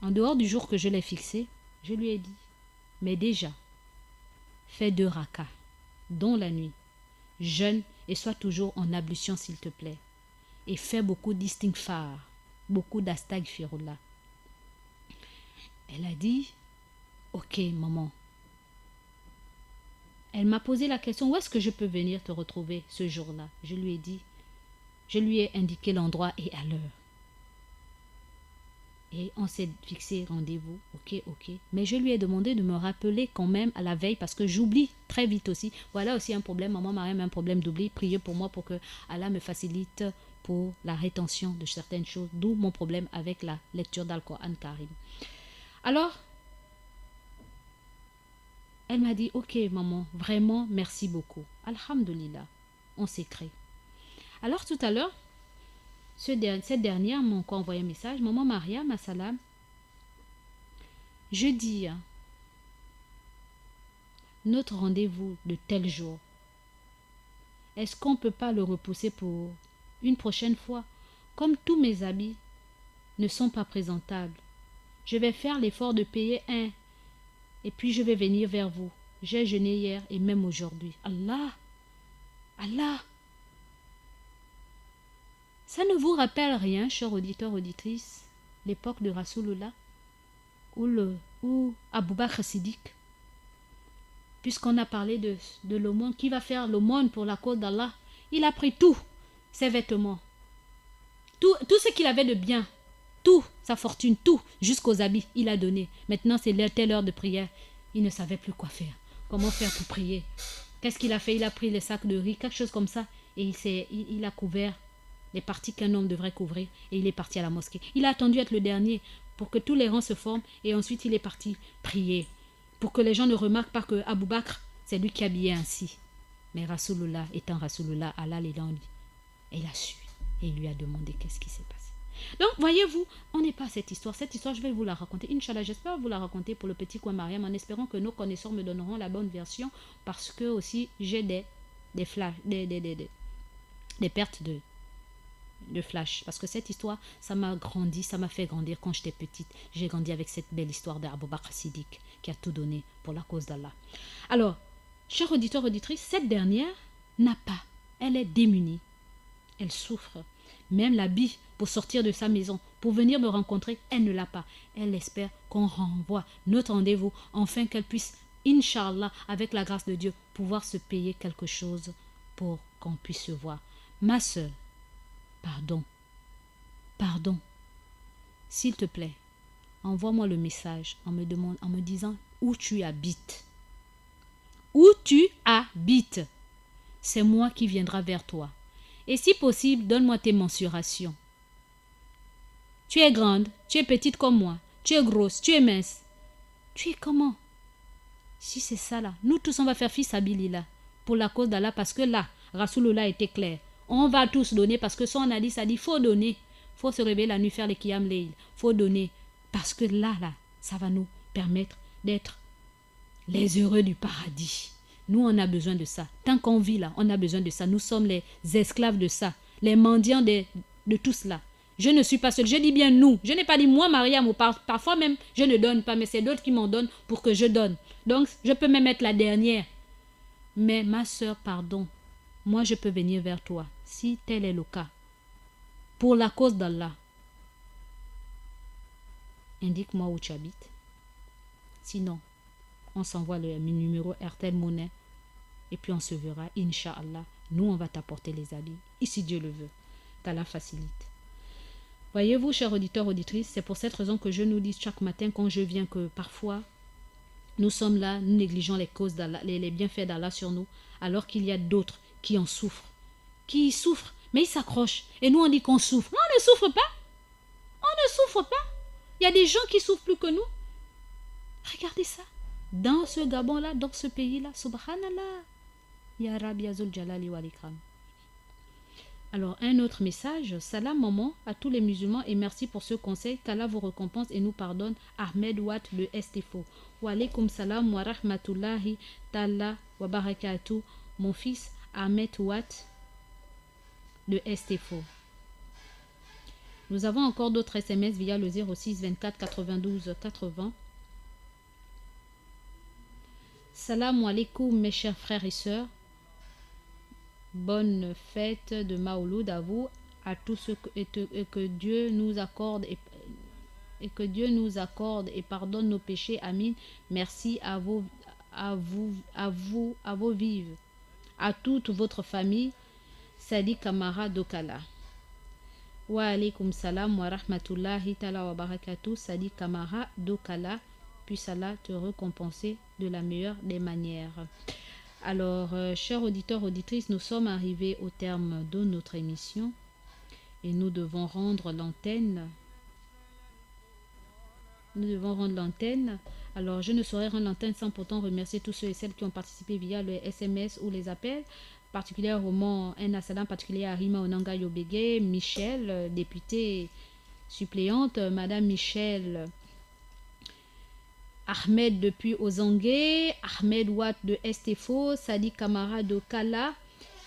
en dehors du jour que je l'ai fixé, je lui ai dit, mais déjà, fais 2 rakas, dont la nuit, jeûne et sois toujours en ablution s'il te plaît. Et fais beaucoup d'istighfar, beaucoup d'astaghfirullah. Elle a dit, ok maman. Elle m'a posé la question, où est-ce que je peux venir te retrouver ce jour-là? Je lui ai dit, je lui ai indiqué l'endroit et à l'heure. Et on s'est fixé rendez-vous, ok. Mais je lui ai demandé de me rappeler quand même à la veille parce que j'oublie très vite aussi. Voilà aussi un problème, maman Mariam a un problème d'oubli. Priez pour moi pour que Allah me facilite pour la rétention de certaines choses. D'où mon problème avec la lecture d'Al-Qur'an Karim. Alors, elle m'a dit, ok maman, vraiment merci beaucoup. Alhamdulillah, on s'écrit. Alors tout à l'heure, cette dernière m'a encore envoyé un message. Maman Mariam, assalam. Jeudi, notre rendez-vous de tel jour. Est-ce qu'on ne peut pas le repousser pour une prochaine fois? Comme tous mes habits ne sont pas présentables, je vais faire l'effort de payer un. Et puis je vais venir vers vous. J'ai jeûné hier et même aujourd'hui. Allah! Ça ne vous rappelle rien, chers auditeurs, auditrices, l'époque de Rasulullah ou Abu Bakr Siddiq, puisqu'on a parlé de l'aumône, qui va faire l'aumône pour la cause d'Allah. Il a pris tout, ses vêtements, tout ce qu'il avait de bien, tout, sa fortune, tout, jusqu'aux habits, il a donné. Maintenant, c'est telle heure de prière. Il ne savait plus quoi faire. Comment faire pour prier? Qu'est-ce qu'il a fait? Il a pris les sacs de riz, quelque chose comme ça, et il a couvert les parties qu'un homme devrait couvrir, et il est parti à la mosquée. Il a attendu être le dernier pour que tous les rangs se forment, et ensuite il est parti prier, pour que les gens ne remarquent pas que Abu Bakr, c'est lui qui habillait ainsi. Mais Rasulullah, étant Rasulullah, Allah les dans lui. Et il a su, et il lui a demandé qu'est-ce qui s'est passé. Donc, voyez-vous, on n'est pas à cette histoire. Cette histoire, je vais vous la raconter. Inch'Allah, j'espère vous la raconter pour le petit coin Mariam, en espérant que nos connaisseurs me donneront la bonne version, parce que aussi, j'ai des flashs, des pertes de flash. Parce que cette histoire, ça m'a grandi, ça m'a fait grandir quand j'étais petite. J'ai grandi avec cette belle histoire d'Abu Bakr Siddiq, qui a tout donné pour la cause d'Allah. Alors, chers auditeurs, auditrices, cette dernière n'a pas. Elle est démunie. Elle souffre. Même l'habit pour sortir de sa maison, pour venir me rencontrer, elle ne l'a pas. Elle espère qu'on renvoie notre rendez-vous, afin qu'elle puisse, Inch'Allah, avec la grâce de Dieu, pouvoir se payer quelque chose pour qu'on puisse se voir. Ma sœur, pardon, s'il te plaît, envoie-moi le message en me disant où tu habites. Où tu habites. C'est moi qui viendrai vers toi. Et si possible, donne-moi tes mensurations. Tu es grande, tu es petite comme moi, tu es grosse, tu es mince. Tu es comment? Si c'est ça là, nous tous on va faire fils Abilillah pour la cause d'Allah, parce que là, Rasulullah était clair. On va tous donner parce que son hadith a dit faut donner. Faut se réveiller la nuit, faire les qiyam layl. Faut donner parce que là, ça va nous permettre d'être les heureux du paradis. Nous, on a besoin de ça. Tant qu'on vit là, on a besoin de ça. Nous sommes les esclaves de ça, les mendiants de tout cela. Je ne suis pas seule. Je dis bien nous. Je n'ai pas dit moi, Mariam, ou parfois même, je ne donne pas, mais c'est d'autres qui m'en donnent pour que je donne. Donc, je peux même être la dernière. Mais ma soeur, pardon, moi, je peux venir vers toi, si tel est le cas. Pour la cause d'Allah, indique-moi où tu habites. Sinon, on s'envoie le numéro RTL Monnaie Et puis on se verra, Inch'Allah. Nous, on va t'apporter les habits, et si Dieu le veut, qu'Allah facilite. Voyez-vous, chers auditeurs, auditrices, c'est pour cette raison que je nous dis chaque matin quand je viens que parfois, nous sommes là, nous négligeons les causes d'Allah, les bienfaits d'Allah sur nous, alors qu'il y a d'autres qui en souffrent. Qui souffrent, mais ils s'accrochent. Et nous, on dit qu'on souffre. Non, on ne souffre pas. On ne souffre pas. Il y a des gens qui souffrent plus que nous. Regardez ça. Dans ce Gabon-là, dans ce pays-là, subhanallah. Ya Rabbi Azul Jalali wal Ikram. Alors, un autre message. Salam maman à tous les musulmans et merci pour ce conseil. Qu'Allah vous récompense et nous pardonne. Ahmed Watt, le STFO. Wa alaykum salam wa rahmatullahi ta'ala wa barakatuh. Mon fils Ahmed Watt, le STFO. Nous avons encore d'autres SMS via le 06 24 92 80. Salam alaikum mes chers frères et sœurs. Bonne fête de Maouloud à vous, à tous ceux que Dieu nous accorde et que Dieu nous accorde et pardonne nos péchés. Amin. Merci à vos vives, à toute votre famille. Sadi Kamara Dokala. Wa alaykum salam wa rahmatullahi ta'ala wa barakatuh. Sadi Kamara Dokala. Puisse Allah te récompenser de la meilleure des manières. Alors, chers auditeurs, auditrices, nous sommes arrivés au terme de notre émission et nous devons rendre l'antenne. Alors, je ne saurais rendre l'antenne sans pourtant remercier tous ceux et celles qui ont participé via le SMS ou les appels, particulièrement un assalam particulier à Rima Onanga Yobege, Michel, députée suppléante, Madame Michel Ahmed depuis Ozangue, Ahmed Watt de STFO, Sadi Kamara de Kala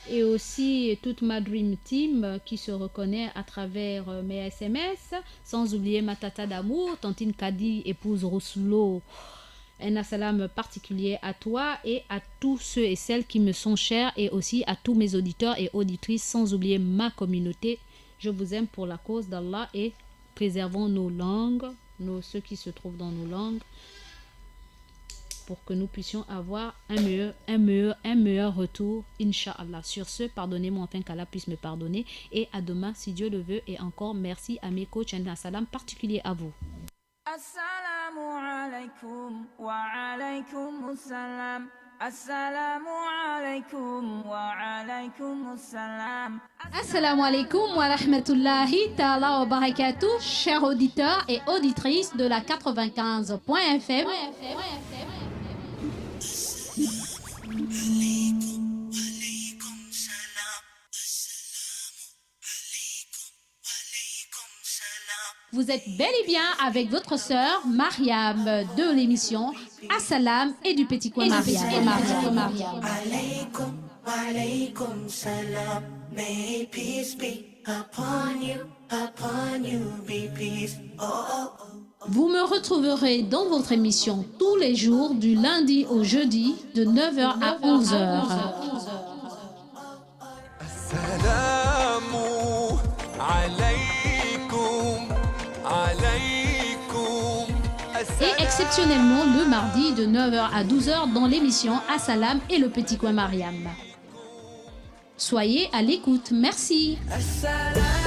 et aussi toute ma Dream Team qui se reconnaît à travers mes SMS, sans oublier ma tata d'amour, Tantine Kadi, épouse Rousselot. Un assalam particulier à toi et à tous ceux et celles qui me sont chers et aussi à tous mes auditeurs et auditrices, sans oublier ma communauté. Je vous aime pour la cause d'Allah et préservons nos langues, ceux qui se trouvent dans nos langues, pour que nous puissions avoir un meilleur retour, Inch'Allah. Sur ce, pardonnez-moi enfin qu'Allah puisse me pardonner. Et à demain, si Dieu le veut. Et encore, merci à mes coachs. Un salam particulier à vous. Assalamu alaikum wa alaikum assalam. Assalamu alaikum wa alaikum assalam. Assalamu alaikum wa rahmatullahi ta'ala wa barakatuh, chers auditeurs et auditrices de la 95.fm. Vous êtes bel et bien avec votre sœur Mariam de l'émission Assalam et du Petit Coin Mariam. Alaykum, alaykum salam. May peace be upon you, be peace. Oh, oh, oh. Vous me retrouverez dans votre émission tous les jours du lundi au jeudi de 9h à 11h. Assalamu alaykum, alaykum. Et exceptionnellement le mardi de 9h à 12h dans l'émission Assalam et le Petit Coin Mariam. Soyez à l'écoute. Merci. Assalam.